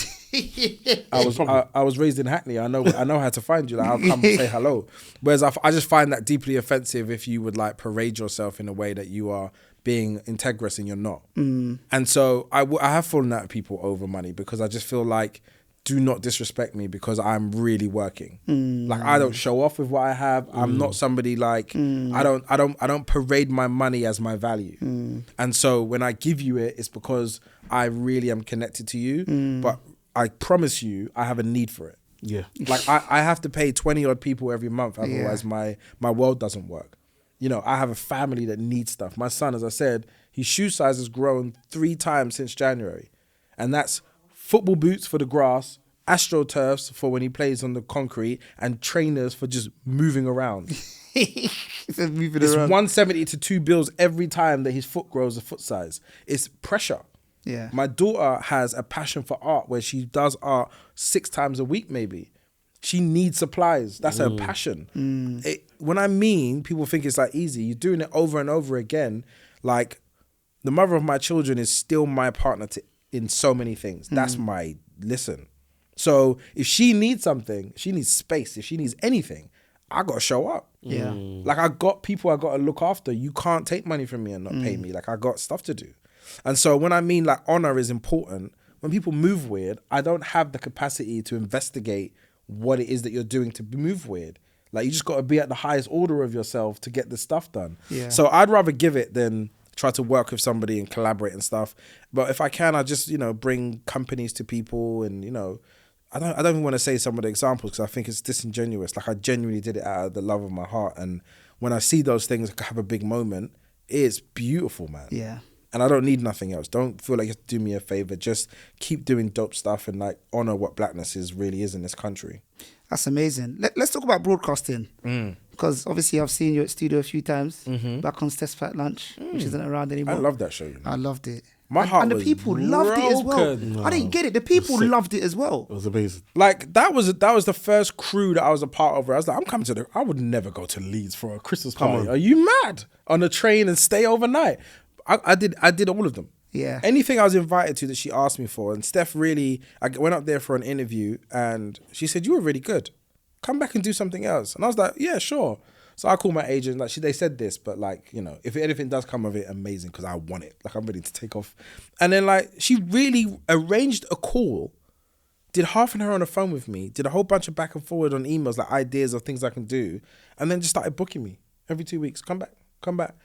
I was raised in Hackney. I know how to find you. Like I'll come say hello. Whereas I just find that deeply offensive if you would like parade yourself in a way that you are being integrous and you're not. And so I have fallen out of people over money, because I just feel like, do not disrespect me because I'm really working. Like I don't show off with what I have. I'm not somebody like I don't parade my money as my value. And so when I give you it, it's because I really am connected to you. But I promise you, I have a need for it.
Yeah.
Like I have to pay 20 odd people every month, otherwise my world doesn't work. You know, I have a family that needs stuff. My son, as I said, his shoe size has grown 3 times since January. And that's football boots for the grass, AstroTurfs for when he plays on the concrete, and trainers for just moving around. It's 170 to 2 bills every time that his foot grows a foot size. It's pressure.
Yeah.
My daughter has a passion for art where she does art 6 times a week maybe. She needs supplies. That's her passion. When I mean, people think it's like easy. You're doing it over and over again. Like the mother of my children is still my partner in so many things. That's my listen. So if she needs something, she needs space. If she needs anything, I got to show up.
Yeah.
Like I got people I got to look after. You can't take money from me and not pay me. Like I got stuff to do. And so when I mean like honor is important, when people move weird, I don't have the capacity to investigate what it is that you're doing to move weird. Like you just got to be at the highest order of yourself to get this stuff done.
Yeah.
So I'd rather give it than try to work with somebody and collaborate and stuff. But if I can, I just, bring companies to people and, I don't even want to say some of the examples because I think it's disingenuous. Like I genuinely did it out of the love of my heart. And when I see those things have a big moment, it's beautiful, man.
Yeah.
And I don't need nothing else. Don't feel like you have to do me a favor. Just keep doing dope stuff and like honor what blackness really is in this country.
That's amazing. Let's talk about broadcasting. Because obviously I've seen you at studio a few times. Back on Steph's Fat Lunch, which isn't around anymore.
I love that show.
I loved it.
My heart
and the
was
people loved it as well.
broken.
I didn't get it. The people loved it as well.
It was amazing.
Like that was the first crew that I was a part of where I was like, I'm coming to I would never go to Leeds for a Christmas party. Are you mad? On a train and stay overnight. I did all of them.
Yeah.
Anything I was invited to that she asked me for. And Steph I went up there for an interview and she said, you were really good. Come back and do something else. And I was like, yeah, sure. So I called my agent, like they said this, but like, if anything does come of it, amazing, because I want it. Like I'm ready to take off. And then like, she really arranged a call, did half an hour on the phone with me, did a whole bunch of back and forward on emails, like ideas of things I can do. And then just started booking me every 2 weeks. Come back.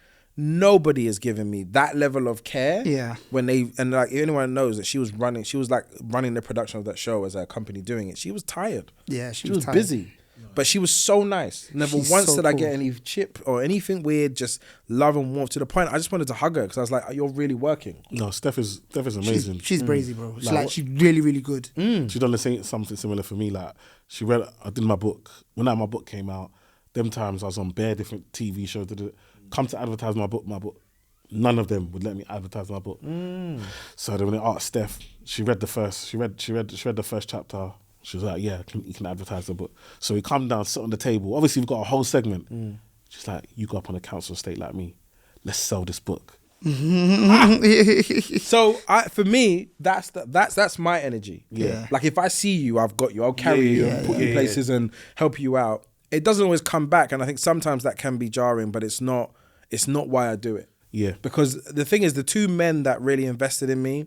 Nobody has given me that level of care.
Yeah.
And like anyone knows that she was running the production of that show as a company doing it. She was tired.
Yeah,
she was
tired.
busy. But she was so nice. Never
She's
once
so
did I
cool.
get any chip or anything weird, just love and warmth to the point. I just wanted to hug her because I was like, you're really working.
No, Steph is amazing.
She's crazy, bro.
Like,
She's really, really good.
She done something similar for me. Like I did my book. When my book came out, them times I was on bare different TV shows. Come to advertise my book. None of them would let me advertise my book. So then when I asked Steph, she read the first chapter. She was like, yeah, you can advertise the book. So we come down, sit on the table. Obviously, we've got a whole segment. She's like, you go up on a council estate like me. Let's sell this book.
So for me, that's my energy.
Yeah.
Like if I see you, I've got you. I'll carry you and put you places and help you out. It doesn't always come back, and I think sometimes that can be jarring, but it's not why I do it.
Yeah.
Because the thing is, the two men that really invested in me,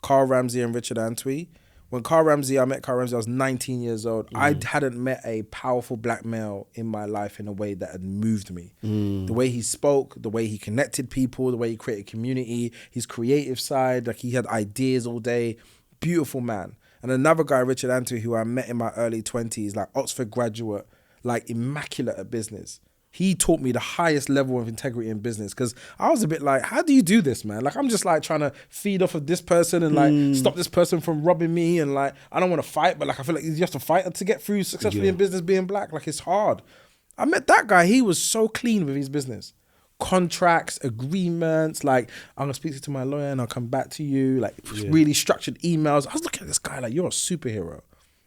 Carl Ramsey and Richard Antwi. When I met Carl Ramsey, I was 19 years old. I hadn't met a powerful black male in my life in a way that had moved me. The way he spoke, the way he connected people, the way he created community, his creative side, like he had ideas all day. Beautiful man. And another guy, Richard Antwi, who I met in my early 20s, like Oxford graduate, like immaculate at business. He taught me the highest level of integrity in business because I was a bit like, how do you do this, man? Like, I'm just like trying to feed off of this person and like stop this person from robbing me. And like, I don't want to fight, but like, I feel like you have to fight to get through successfully in business being black. Like, it's hard. I met that guy. He was so clean with his business. Contracts, agreements, like, I'm going to speak to my lawyer and I'll come back to you. Like, really structured emails. I was looking at this guy like, you're a superhero.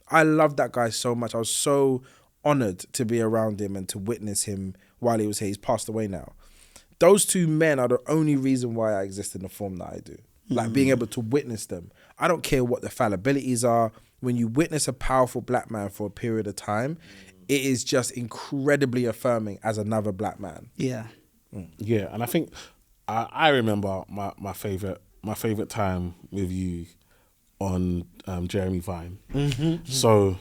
I love that guy so much. I was so honoured to be around him and to witness him while he was here. He's passed away now. Those two men are the only reason why I exist in the form that I do. Like being able to witness them. I don't care what the fallibilities are. When you witness a powerful black man for a period of time, it is just incredibly affirming as another black man.
Yeah.
Yeah, and I think I remember my favorite time with you on Jeremy Vine. So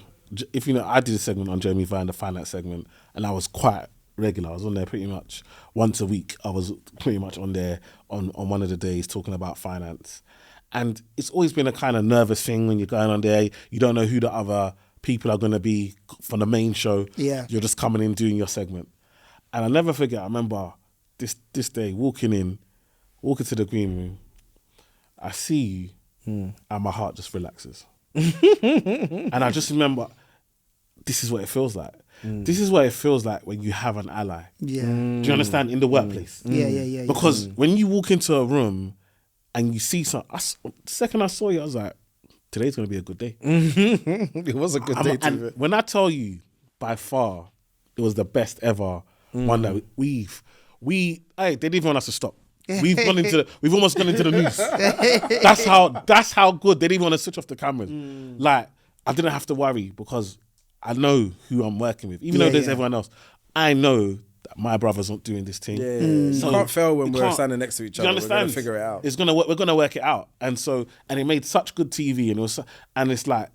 if you know, I did a segment on Jeremy Vine, the finance segment, and I was quite regular. I was on there pretty much once a week. I was pretty much on there on one of the days talking about finance. And it's always been a kind of nervous thing when you're going on there. You don't know who the other people are going to be from the main show.
Yeah.
You're just coming in doing your segment. And I'll never forget, I remember this day walking to the green room. I see you and my heart just relaxes. And I just remember, this is what it feels like. This is what it feels like when you have an ally.
Yeah.
Do you understand? In the workplace.
Yeah.
Because when you walk into a room and you see the second I saw you, I was like, today's going to be a good day.
It was a good day.
And when I tell you, by far, it was the best ever one that they didn't even want us to stop. We've almost gone into the news. That's how good. They didn't even want to switch off the cameras. Like, I didn't have to worry because I know who I'm working with. Even though there's everyone else, I know that my brother's not doing this thing.
So you can't fail when we're standing next to each other. We're going to figure it out.
We're gonna work it out. And it made such good TV, and it's like,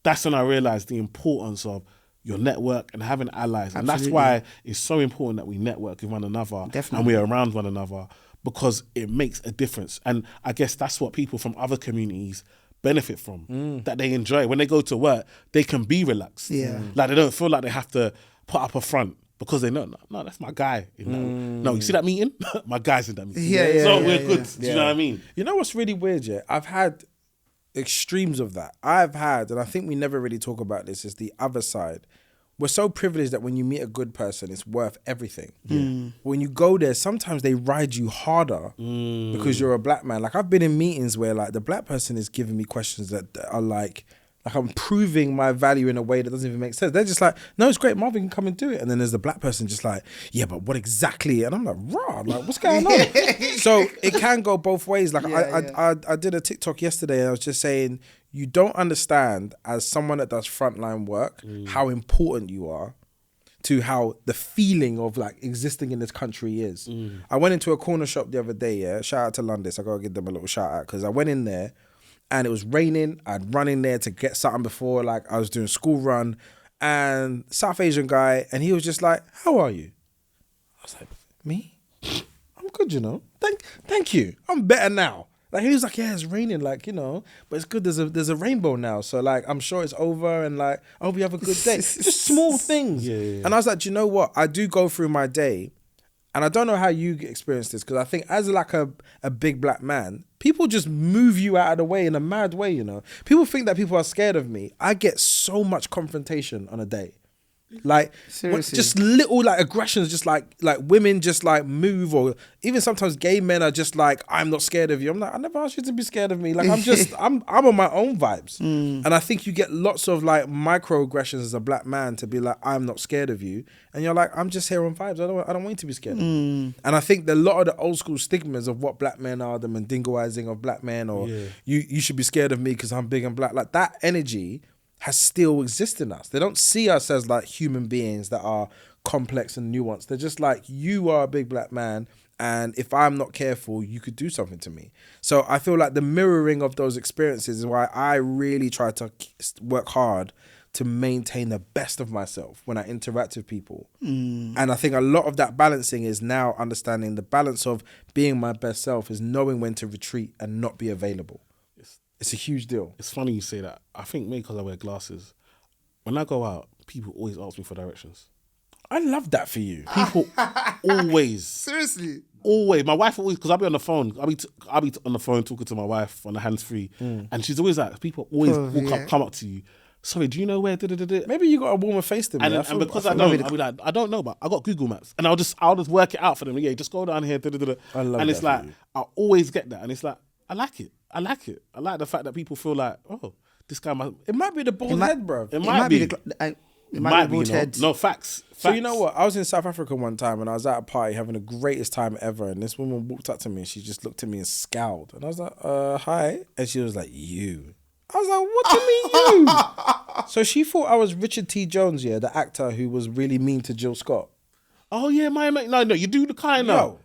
that's when I realized the importance of your network and having allies. And that's why it's so important that we network with one another.
Definitely.
And we're around one another, because it makes a difference. And I guess that's what people from other communities benefit from, that they enjoy. When they go to work, they can be relaxed.
Yeah.
Like, they don't feel like they have to put up a front because they know, no, that's my guy. No, you see that meeting? My guy's in that meeting. We're good. Do you know what I mean?
You know what's really weird, yeah? I've had extremes of that. And I think we never really talk about this, is the other side. We're so privileged that when you meet a good person, it's worth everything. When you go there, sometimes they ride you harder because you're a black man. Like, I've been in meetings where, like, the black person is giving me questions that are like I'm proving my value in a way that doesn't even make sense. They're just like, no, it's great, Marvyn can come and do it. And then there's the black person just like, yeah, but what exactly? And I'm like, raw, like, what's going on? So it can go both ways. Like, I did a TikTok yesterday and I was just saying, you don't understand, as someone that does frontline work, how important you are to how the feeling of, like, existing in this country is. I went into a corner shop the other day, yeah. Shout out to Londis. I got to give them a little shout out, because I went in there and it was raining. I'd run in there to get something before, like, I was doing school run, and South Asian guy, and he was just like, how are you? I was like, me? I'm good, you know. Thank you. I'm better now. Like, he was like, yeah, it's raining, like, you know, but it's good. There's a rainbow now. So, like, I'm sure it's over, and, like, I hope you have a good day. Just small things. Yeah. And I was like, do you know what? I do go through my day, and I don't know how you experience this, because I think as, like, a big black man, people just move you out of the way in a mad way, you know. People think that people are scared of me. I get so much confrontation on a day. Like, just little, like, aggressions, just like women just, like, move, or even sometimes gay men are just like, I'm not scared of you. I'm like, I never asked you to be scared of me. Like, I'm on my own vibes. And I think you get lots of, like, microaggressions as a black man to be like, I'm not scared of you. And you're like, I'm just here on vibes. I don't want you to be scared of me. And I think a lot of the old school stigmas of what black men are, the Mandingoizing of black men, or you should be scared of me because I'm big and black, like, that energy has still exist in us. They don't see us as, like, human beings that are complex and nuanced. They're just like, you are a big black man, and if I'm not careful, you could do something to me. So I feel like the mirroring of those experiences is why I really try to work hard to maintain the best of myself when I interact with people. And I think a lot of that balancing is now understanding the balance of being my best self is knowing when to retreat and not be available. It's a huge deal.
It's funny you say that. I think maybe because I wear glasses, when I go out, people always ask me for directions.
I love that for you.
People always.
Seriously?
Always. My wife always, because I'll be on the phone. I'll be on the phone talking to my wife on the hands-free. And she's always like, people always come up to you. Sorry, do you know where?
Maybe you got a warmer face than me.
And because I don't, I'll be like, I don't know, but I got Google Maps. And I'll just work it out for them. Yeah, just go down here.
I love
and it's
that
like, I always get that. And it's like, I like it. I like the fact that people feel like, oh, this guy might...
It might be the bald head, bro.
It might be.
It might be
you
bald
know.
head.
No, facts.
So you know what? I was in South Africa one time and I was at a party having the greatest time ever. And this woman walked up to me and she just looked at me and scowled. And I was like, hi. And she was like, you. I was like, what do you mean you? So she thought I was Richard T. Jones, yeah, the actor who was really mean to Jill Scott.
Oh yeah, my mate. No, you do the kind of.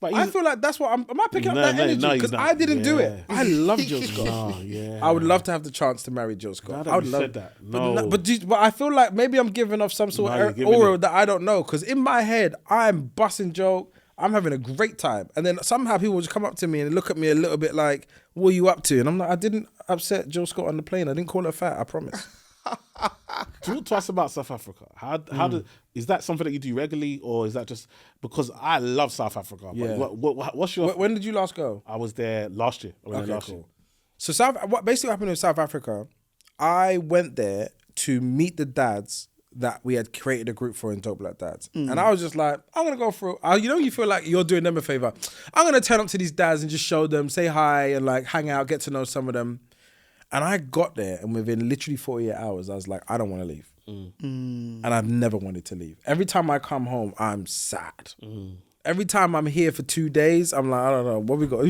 Yo, I feel like that's what am I picking up that energy? Because I didn't do it. I love Jill Scott.
Oh, yeah.
I would love to have the chance to marry Jill Scott. I would love
that.
No. But I feel like maybe I'm giving off some sort of aura that I don't know. Because in my head, I'm busting joke. I'm having a great time. And then somehow people would just come up to me and look at me a little bit like, what are you up to? And I'm like, I didn't upset Jill Scott on the plane. I didn't call her fat, I promise.
Talk to us about South Africa. Is that something that you do regularly, or is that just because I love South Africa?
Yeah.
What's your?
When did you last go?
I was there last year.
Cool. So what basically happened in South Africa? I went there to meet the dads that we had created a group for in Dope Black Dads, and I was just like, I'm gonna go through. You feel like you're doing them a favor. I'm gonna turn up to these dads and just show them, say hi, and like hang out, get to know some of them. And I got there, and within literally 48 hours, I was like, I don't want to leave. And I've never wanted to leave. Every time I come home, I'm sad. Every time I'm here for 2 days, I'm like, I don't know, what we got?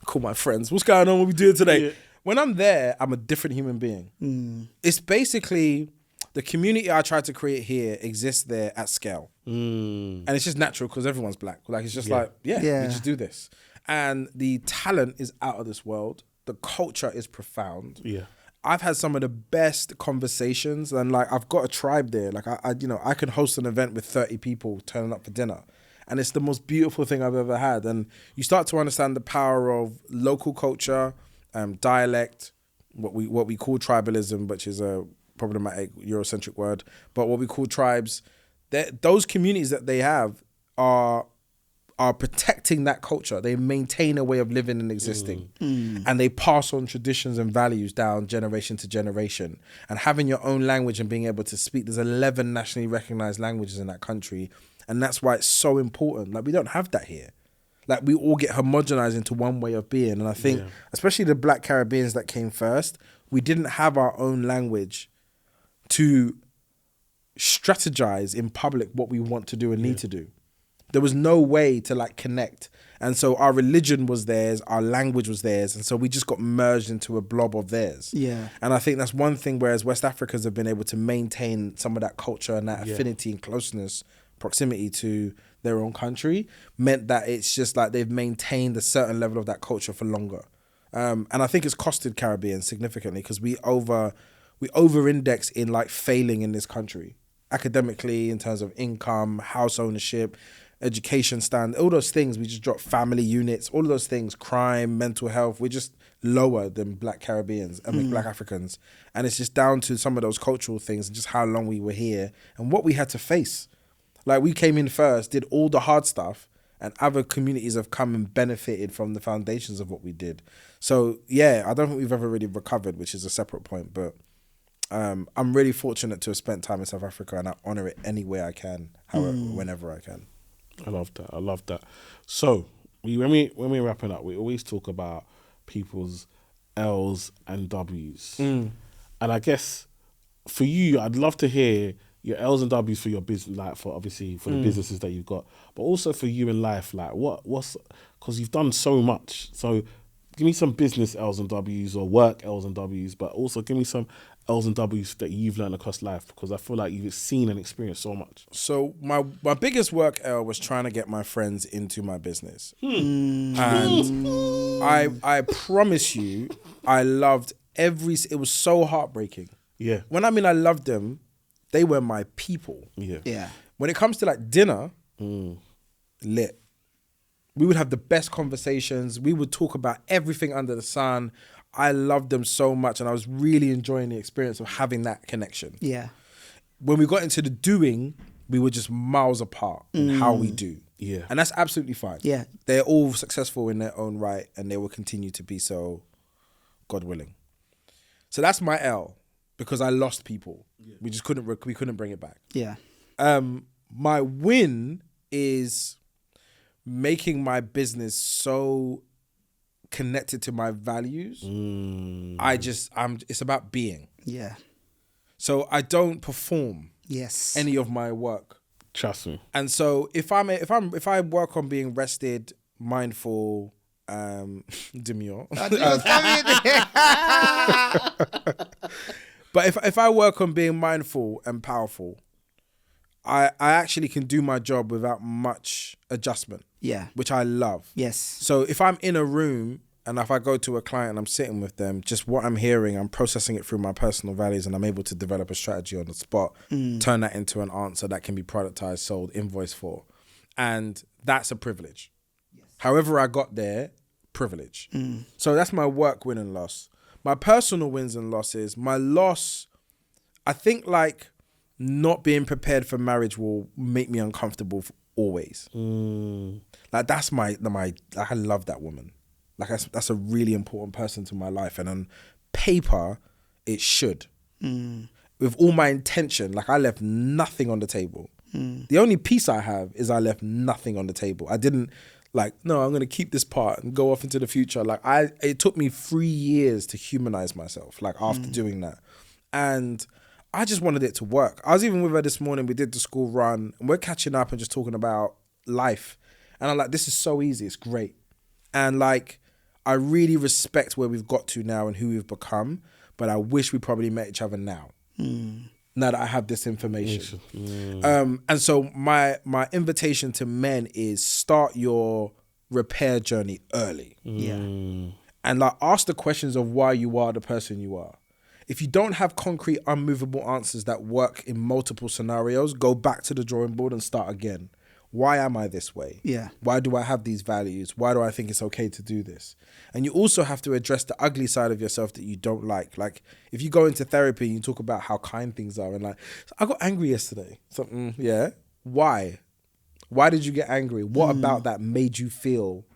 Call my friends. What's going on? What we doing today? Yeah. When I'm there, I'm a different human being. It's basically the community I tried to create here exists there at scale. And it's just natural because everyone's black. Like, it's just we just do this. And the talent is out of this world. The culture is profound. Yeah. I've had some of the best conversations, and like I've got a tribe there. Like I can host an event with 30 people turning up for dinner, and it's the most beautiful thing I've ever had. And you start to understand the power of local culture, dialect, what we call tribalism, which is a problematic Eurocentric word, but what we call tribes. Those communities that they have are protecting that culture. They maintain a way of living and existing. And they pass on traditions and values down generation to generation. And having your own language and being able to speak, there's 11 nationally recognized languages in that country. And that's why it's so important. Like, we don't have that here. Like, we all get homogenized into one way of being. And I think, especially the Black Caribbeans that came first, we didn't have our own language to strategize in public what we want to do and need to do. There was no way to like connect. And so our religion was theirs, our language was theirs. And so we just got merged into a blob of theirs. Yeah. And I think that's one thing, whereas West Africans have been able to maintain some of that culture and that affinity and closeness, proximity to their own country, meant that it's just like they've maintained a certain level of that culture for longer. And I think it's costed Caribbean significantly because we over-index in like failing in this country. Academically, in terms of income, house ownership, education stand, all those things, we just drop family units, all of those things, crime, mental health, we're just lower than Black Caribbeans, Black Africans. And it's just down to some of those cultural things and just how long we were here and what we had to face. Like, we came in first, did all the hard stuff, and other communities have come and benefited from the foundations of what we did. So yeah, I don't think we've ever really recovered, which is a separate point, but I'm really fortunate to have spent time in South Africa, and I honour it any way I can, whenever I can.
I love that. So when we're wrapping up, we always talk about people's L's and W's. And I guess for you, I'd love to hear your L's and W's for your business, like for the businesses that you've got, but also for you in life. Like what's because you've done so much. So give me some business L's and W's or work L's and W's, but also give me some L's and W's that you've learned across life, because I feel like you've seen and experienced so much.
So my biggest work L was trying to get my friends into my business. And I promise you, I loved it was so heartbreaking. Yeah. When I mean I loved them, they were my people. Yeah. Yeah. When it comes to like dinner, lit. We would have the best conversations. We would talk about everything under the sun. I loved them so much, and I was really enjoying the experience of having that connection. Yeah. When we got into the doing, we were just miles apart in how we do. Yeah. And that's absolutely fine. Yeah. They're all successful in their own right, and they will continue to be so, God willing. So that's my L, because I lost people. Yeah. We just couldn't bring it back. Yeah. My win is making my business so connected to my values. It's about being. Yeah. So I don't perform
Yes.
any of my work.
Trust me.
And so if I work on being rested, mindful, demure. But if I work on being mindful and powerful, I actually can do my job without much adjustment.
Yeah.
Which I love.
Yes.
So if I'm in a room and if I go to a client and I'm sitting with them, just what I'm hearing, I'm processing it through my personal values and I'm able to develop a strategy on the spot, turn that into an answer that can be productized, sold, invoiced for. And that's a privilege. Yes. However I got there, privilege. So that's my work win and loss. My personal wins and losses, my loss, I think like not being prepared for marriage will make me uncomfortable for always. Like that's my I love that woman. Like that's a really important person to my life, and on paper it should. With all my intention, like I left nothing on the table. The only piece I have is I left nothing on the table. I didn't like, no, I'm gonna keep this part and go off into the future. Like it took me 3 years to humanize myself, like after doing that. And I just wanted it to work. I was even with her this morning, we did the school run and we're catching up and just talking about life. And I'm like, this is so easy, it's great. And like, I really respect where we've got to now and who we've become, but I wish we probably met each other now. Now that I have this information. And so my invitation to men is start your repair journey early.
Yeah.
And like ask the questions of why you are the person you are. If you don't have concrete, unmovable answers that work in multiple scenarios, go back to the drawing board and start again. Why am I this way?
Yeah.
Why do I have these values? Why do I think it's okay to do this? And you also have to address the ugly side of yourself that you don't like. Like if you go into therapy and you talk about how kind things are and like, I got angry yesterday. So, yeah. Why? Why did you get angry? What about that made you feel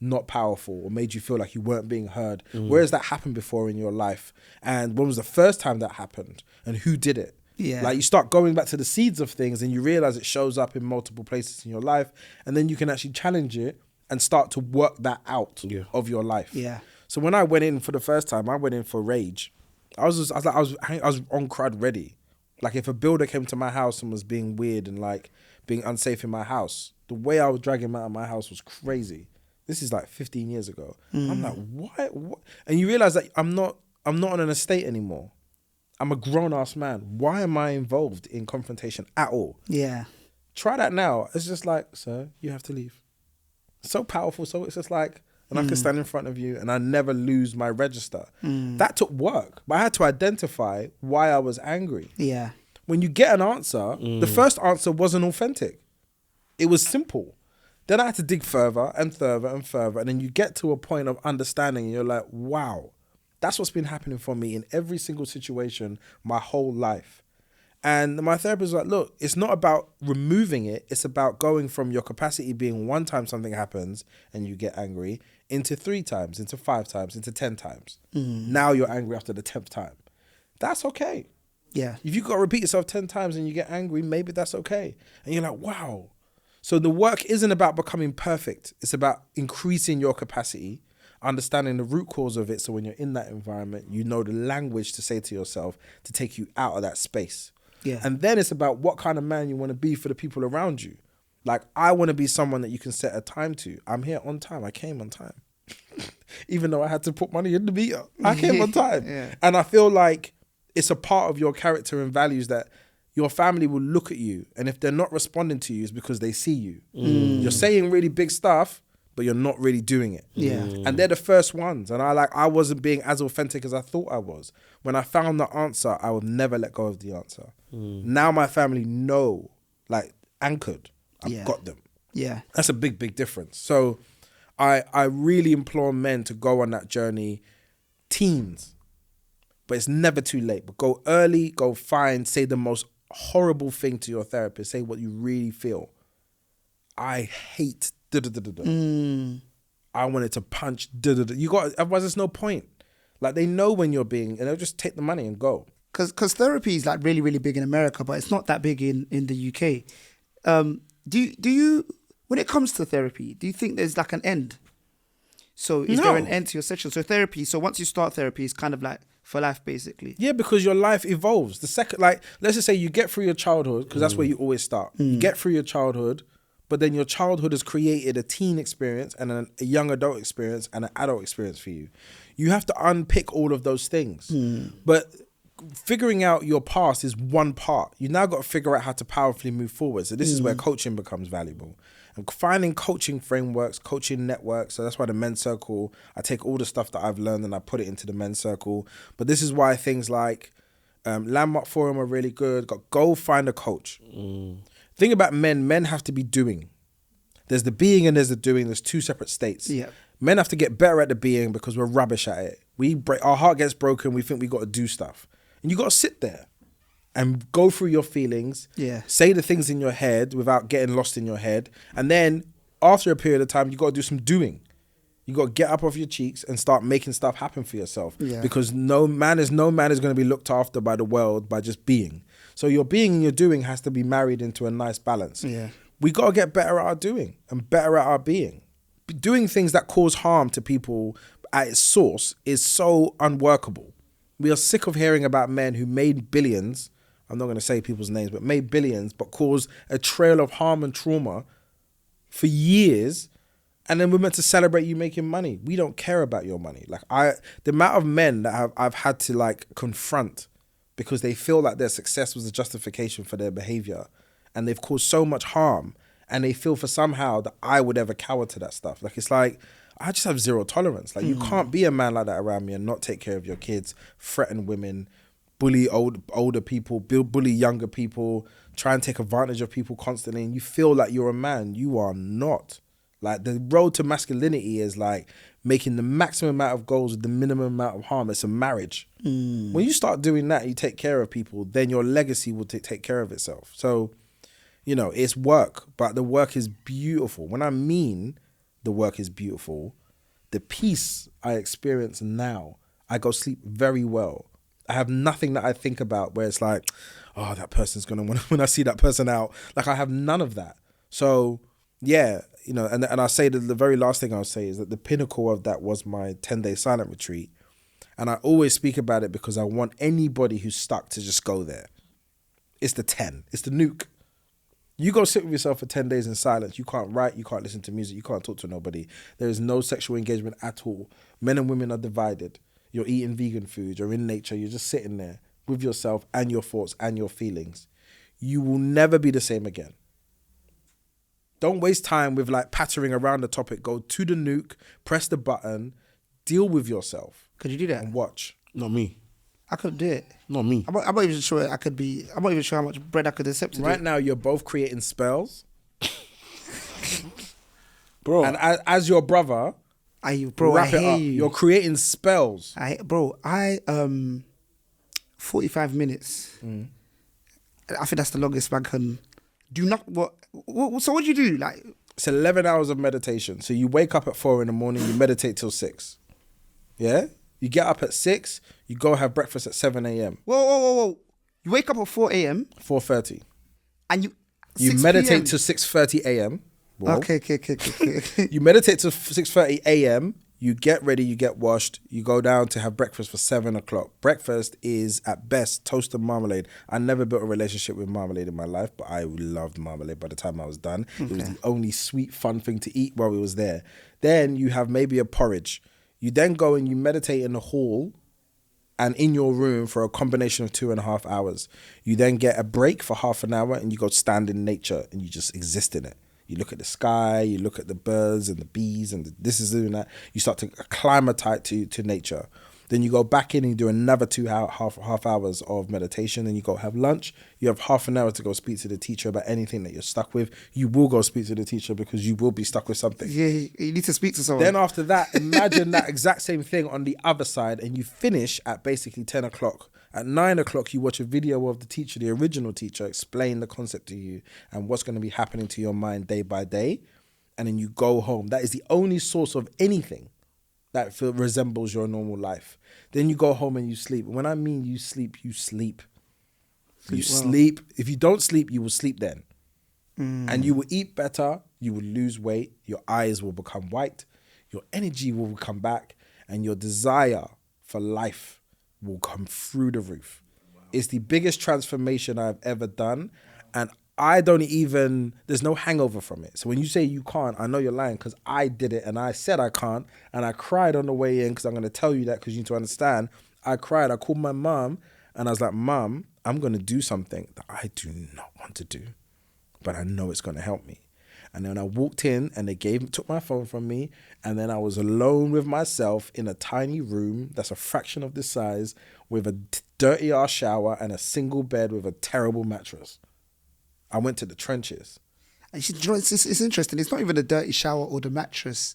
not powerful or made you feel like you weren't being heard? Where has that happened before in your life? And when was the first time that happened? And who did it?
Yeah.
Like you start going back to the seeds of things and you realize it shows up in multiple places in your life, and then you can actually challenge it and start to work that out of your life.
Yeah.
So when I went in for the first time, I went in for rage. I was on crud ready. Like if a builder came to my house and was being weird and like being unsafe in my house, the way I was dragging him out of my house was crazy. This is like 15 years ago. I'm like, what? And you realize that I'm not on an estate anymore. I'm a grown-ass man. Why am I involved in confrontation at all?
Yeah.
Try that now. It's just like, sir, you have to leave. So powerful. So it's just like, and I can stand in front of you and I never lose my register. That took work. But I had to identify why I was angry.
Yeah.
When you get an answer, the first answer wasn't authentic. It was simple. Then I had to dig further and further and further. And then you get to a point of understanding and you're like, wow. That's what's been happening for me in every single situation my whole life. And my therapist was like, look, it's not about removing it. It's about going from your capacity being one time something happens and you get angry into 3 times, into 5 times, into 10 times. Now you're angry after the 10th time. That's okay.
Yeah.
If you got to repeat yourself 10 times and you get angry, maybe that's okay. And you're like, wow. So the work isn't about becoming perfect. It's about increasing your capacity, understanding the root cause of it, so when you're in that environment, you know the language to say to yourself to take you out of that space.
Yeah.
And then it's about what kind of man you want to be for the people around you. Like, I want to be someone that you can set a time to. I'm here on time. I came on time. Even though I had to put money in the meter, I came on time.
Yeah.
And I feel like it's a part of your character and values that your family will look at you, and if they're not responding to you, it's because they see you. You're saying really big stuff, but you're not really doing it.
Yeah.
And they're the first ones. And I wasn't being as authentic as I thought I was. When I found the answer, I would never let go of the answer. Now my family know, like, anchored. I've got them.
Yeah.
That's a big, big difference. So I really implore men to go on that journey, teens. But it's never too late. But go early, go find, say the most horrible thing to your therapist. Say what you really feel. I hate I wanted to punch You got, otherwise there's no point. Like, they know when you're being, and they'll just take the money and go.
Because therapy is like really, really big in America, but it's not that big in the UK. Do you, when it comes to therapy, do you think there's like an end? So is there an end to your session? So therapy, so once you start therapy, it's kind of like for life, basically.
Yeah, because your life evolves. The second, like, let's just say you get through your childhood, because that's where you always start. You get through your childhood, but then your childhood has created a teen experience and a young adult experience and an adult experience for you. You have to unpick all of those things. But figuring out your past is one part. You now got to figure out how to powerfully move forward. So this is where coaching becomes valuable. And finding coaching frameworks, coaching networks. So that's why the men's circle, I take all the stuff that I've learned and I put it into the men's circle. But this is why things like Landmark Forum are really good. Go find a coach. Thing about men have to be doing. There's the being and there's the doing. There's two separate states.
Yeah.
Men have to get better at the being because we're rubbish at it. Our heart gets broken. We think we got to do stuff. And you got to sit there and go through your feelings.
Yeah.
Say the things in your head without getting lost in your head. And then after a period of time, you got to do some doing. You got to get up off your cheeks and start making stuff happen for yourself.
Yeah.
Because no man is going to be looked after by the world by just being. So your being and your doing has to be married into a nice balance.
Yeah.
We got to get better at our doing and better at our being. Doing things that cause harm to people at its source is so unworkable. We are sick of hearing about men who made billions. I'm not going to say people's names, but made billions, but caused a trail of harm and trauma for years. And then we're meant to celebrate you making money. We don't care about your money. Like the amount of men that I've had to like confront because they feel like their success was a justification for their behavior, and they've caused so much harm, and they feel for somehow that I would ever cower to that stuff. Like, it's like, I just have zero tolerance. Like, you can't be a man like that around me and not take care of your kids, threaten women, bully older people, bully younger people, try and take advantage of people constantly, and you feel like you're a man. You are not. Like, the road to masculinity is like making the maximum amount of goals with the minimum amount of harm. It's a marriage. When you start doing that, you take care of people, then your legacy will take care of itself. So, you know, it's work, but the work is beautiful. When I mean the work is beautiful, the peace I experience now, I go sleep very well. I have nothing that I think about where it's like, oh, that person's going to want when I see that person out. Like, I have none of that. So, yeah, you know, and I say that the very last thing I'll say is that the pinnacle of that was my 10-day silent retreat. And I always speak about it because I want anybody who's stuck to just go there. It's the 10. It's the nuke. You go sit with yourself for 10 days in silence. You can't write, you can't listen to music, you can't talk to nobody. There is no sexual engagement at all. Men and women are divided. You're eating vegan food, you're in nature, you're just sitting there with yourself and your thoughts and your feelings. You will never be the same again. Don't waste time with like pattering around the topic. Go to the nuke, press the button, deal with yourself.
Could you do that?
And watch.
Not me.
I could do it.
Not me.
I'm not even sure I could be. I'm not even sure how much bread I could accept to do.
Right now, you're both creating spells.
Bro.
And as your brother,
Bro, I
wrap it
hear
up.
you.
You're creating spells.
45 minutes. I think that's the longest man can do. Not what. So what do you do? Like,
It's 11 hours of meditation. So you wake up at 4 a.m, you meditate till 6. Yeah? You get up at 6, you go have breakfast at 7 a.m.
Whoa. You wake up at 4 a.m.
4:30.
and you
You
6
meditate
p.m.
till 6:30 a.m. Whoa.
Okay.
You meditate till 6:30 a.m. You get ready, you get washed, you go down to have breakfast for 7 o'clock. Breakfast is at best toast and marmalade. I never built a relationship with marmalade in my life, but I loved marmalade by the time I was done. It was the only sweet, fun thing to eat while we was there. Then you have maybe a porridge. You then go and you meditate in the hall and in your room for a combination of 2.5 hours. You then get a break for half an hour and you go stand in nature and you just exist in it. You look at the sky, you look at the birds and the bees and this is doing that. You start to acclimatize to nature. Then you go back in and you do another half hours of meditation. Then you go have lunch. You have half an hour to go speak to the teacher about anything that you're stuck with. You will go speak to the teacher because you will be stuck with something.
Yeah, you need to speak to someone.
Then after that, imagine that exact same thing on the other side and you finish at basically 10 o'clock. At 9 o'clock, you watch a video of the teacher, the original teacher, explain the concept to you and what's going to be happening to your mind day by day. And then you go home. That is the only source of anything that resembles your normal life. Then you go home and you sleep. When I mean you sleep, you sleep. You sleep. If you don't sleep, you will sleep then. And you will eat better. You will lose weight. Your eyes will become white. Your energy will come back. And your desire for life will come through the roof. It's the biggest transformation I've ever done. And I don't even, there's no hangover from it. So when you say you can't, I know you're lying because I did it and I said I can't. And I cried on the way in because I'm going to tell you that because you need to understand. I cried. I called my mom and I was like, Mom, I'm going to do something that I do not want to do, but I know it's going to help me. And then I walked in and they took my phone from me. And then I was alone with myself in a tiny room that's a fraction of the size with a dirty ass shower and a single bed with a terrible mattress. I went to the trenches.
And it's interesting. It's not even the dirty shower or the mattress.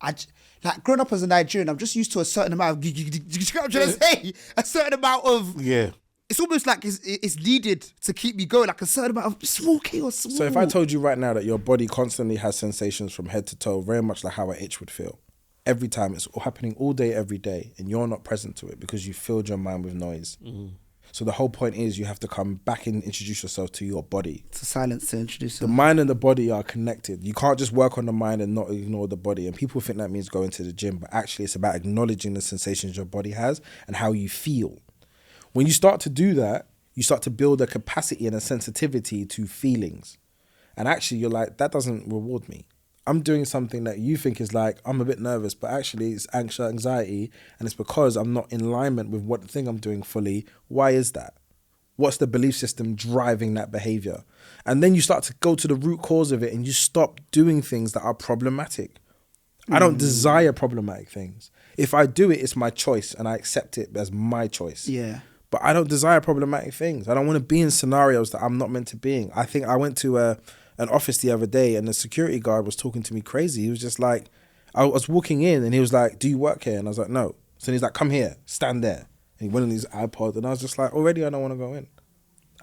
Like growing up as a Nigerian, I'm just used to a certain amount of, you know what I'm trying to say? A certain amount of, it's almost like it's needed to keep me going, like a certain amount of small chaos.
So if I told you right now that your body constantly has sensations from head to toe, very much like how an itch would feel, every time, it's happening all day, every day, and you're not present to it because you filled your mind with noise. So the whole point is you have to come back and introduce yourself to your body.
To silence to introduce
The mind and the body are connected. You can't just work on the mind and not ignore the body. And people think that means going to the gym, but actually it's about acknowledging the sensations your body has and how you feel. When you start to do that, you start to build a capacity and a sensitivity to feelings. And actually you're like, that doesn't reward me. I'm doing something that you think is like, I'm a bit nervous, but actually it's anxiety. And it's because I'm not in alignment with what the thing I'm doing fully. Why is that? What's the belief system driving that behavior? And then you start to go to the root cause of it and you stop doing things that are problematic. I don't desire problematic things. If I do it, it's my choice and I accept it as my choice.
Yeah.
But I don't desire problematic things. I don't want to be in scenarios that I'm not meant to be in. I think I went to an office the other day and the security guard was talking to me crazy. He was just like, I was walking in and he was like, do you work here? And I was like, no. So he's like, come here, stand there. And he went on his iPod and I was just like, already I don't want to go in.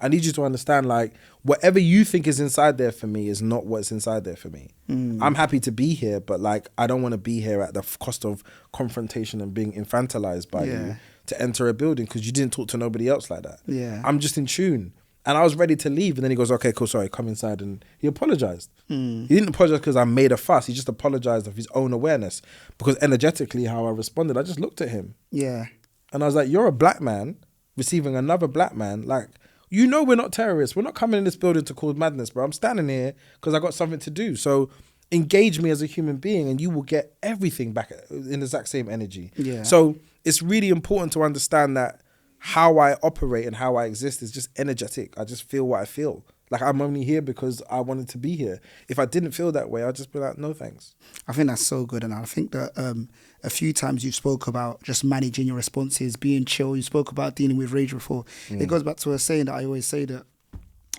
I need you to understand, like, whatever you think is inside there for me is not what's inside there for me. I'm happy to be here, but like, I don't want to be here at the cost of confrontation and being infantilized by you to enter a building because you didn't talk to nobody else like that.
Yeah.
I'm just in tune. And I was ready to leave. And then he goes, okay, cool, sorry, come inside. And he apologized. He didn't apologize because I made a fuss. He just apologized of his own awareness. Because energetically, how I responded, I just looked at him.
Yeah.
And I was like, you're a black man receiving another black man. Like, you know we're not terrorists. We're not coming in this building to cause madness, bro. I'm standing here because I got something to do. So engage me as a human being and you will get everything back in the exact same energy.
Yeah.
So it's really important to understand that how I operate and how I exist is just energetic. I just feel what I feel. Like I'm only here because I wanted to be here. If I didn't feel that way, I'd just be like, no thanks.
I think that's so good. And I think that a few times you spoke about just managing your responses, being chill. You spoke about dealing with rage before. It goes back to a saying that I always say that,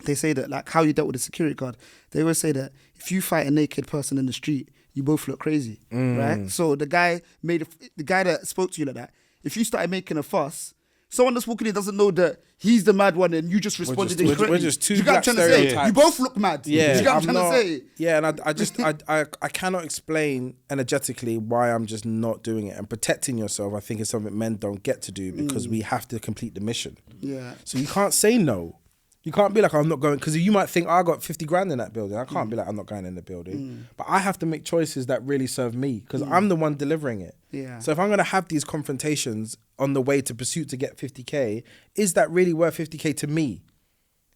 they say that like how you dealt with a security guard. They always say that if you fight a naked person in the street, you both look crazy, right? So the guy that spoke to you like that, if you started making a fuss, someone that's walking in doesn't know that he's the mad one and you just responded incorrectly.
We're just two
you got
black
what I'm trying to say?
stereotypes.
You both look mad.
Yeah,
you got what I'm trying to say?
Yeah, and I cannot explain energetically why I'm just not doing it. And protecting yourself, I think, is something men don't get to do because we have to complete the mission.
Yeah.
So you can't say no. You can't be like, I'm not going, because you might think, I got 50 grand in that building. I can't be like, I'm not going in the building. But I have to make choices that really serve me because I'm the one delivering it.
Yeah.
So if I'm going to have these confrontations on the way to pursuit to get 50K, is that really worth 50K to me?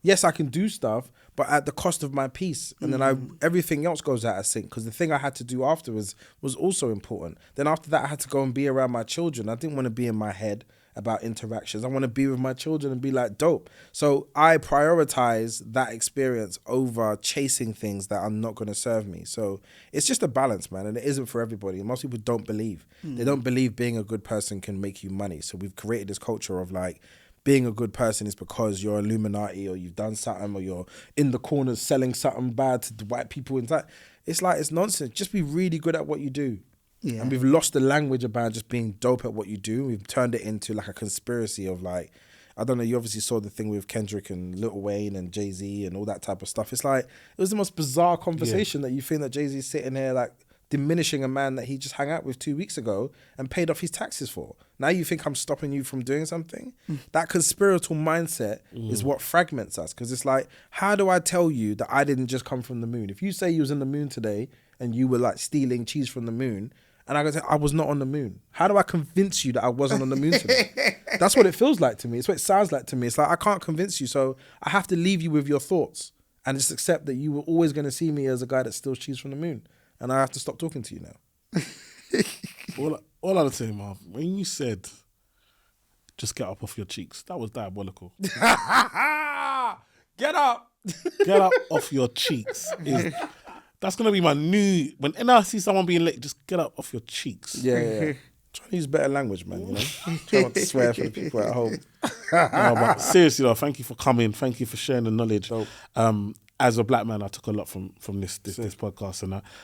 Yes, I can do stuff, but at the cost of my peace. And then everything else goes out of sync because the thing I had to do afterwards was also important. Then after that, I had to go and be around my children. I didn't want to be in my head about interactions. I want to be with my children and be like, dope. So I prioritize that experience over chasing things that are not going to serve me. So it's just a balance, man. And it isn't for everybody. Most people don't believe. They don't believe being a good person can make you money. So we've created this culture of like, being a good person is because you're Illuminati or you've done something or you're in the corners selling something bad to the white people. It's like, it's nonsense. Just be really good at what you do. Yeah. And we've lost the language about just being dope at what you do. We've turned it into like a conspiracy of like, I don't know, you obviously saw the thing with Kendrick and Lil Wayne and Jay-Z and all that type of stuff. It's like, it was the most bizarre conversation that you think that Jay-Z's sitting here like diminishing a man that he just hung out with 2 weeks ago and paid off his taxes for. Now you think I'm stopping you from doing something? That conspiratorial mindset is what fragments us. Because it's like, how do I tell you that I didn't just come from the moon? If you say you was in the moon today and you were like stealing cheese from the moon, And I go, I was not on the moon. How do I convince you that I wasn't on the moon today? That's what it feels like to me. It's what it sounds like to me. It's like, I can't convince you. So I have to leave you with your thoughts and just accept that you were always going to see me as a guy that steals cheese from the moon. And I have to stop talking to you now.
All I was saying, Marv, when you said, just get up off your cheeks, that was diabolical.
Get up.
Get up off your cheeks. That's going to be my new... When I see someone being late, just get up off your cheeks.
Yeah. Try to use better language, man, you know? Try not to swear for the people at home.
No, but seriously, though, thank you for coming. Thank you for sharing the knowledge. As a black man, I took a lot from this podcast,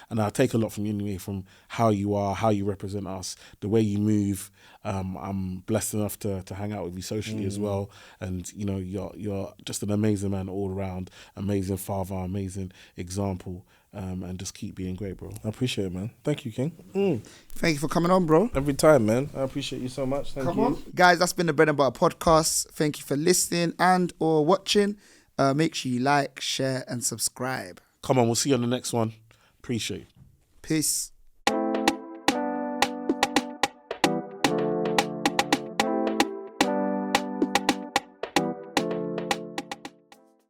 and I take a lot from you anyway, from how you are, how you represent us, the way you move. I'm blessed enough to hang out with you socially as well, and you know you're just an amazing man all around, amazing father, amazing example, and just keep being great, bro.
I appreciate it, man. Thank you, King.
Thank you for coming on, bro.
Every time, man. I appreciate you so much. Thank you.
Guys, that's been the Bread and Butter podcast. Thank you for listening and or watching. Make sure you like, share, and subscribe.
Come on, we'll see you on the next one. Appreciate it.
Peace.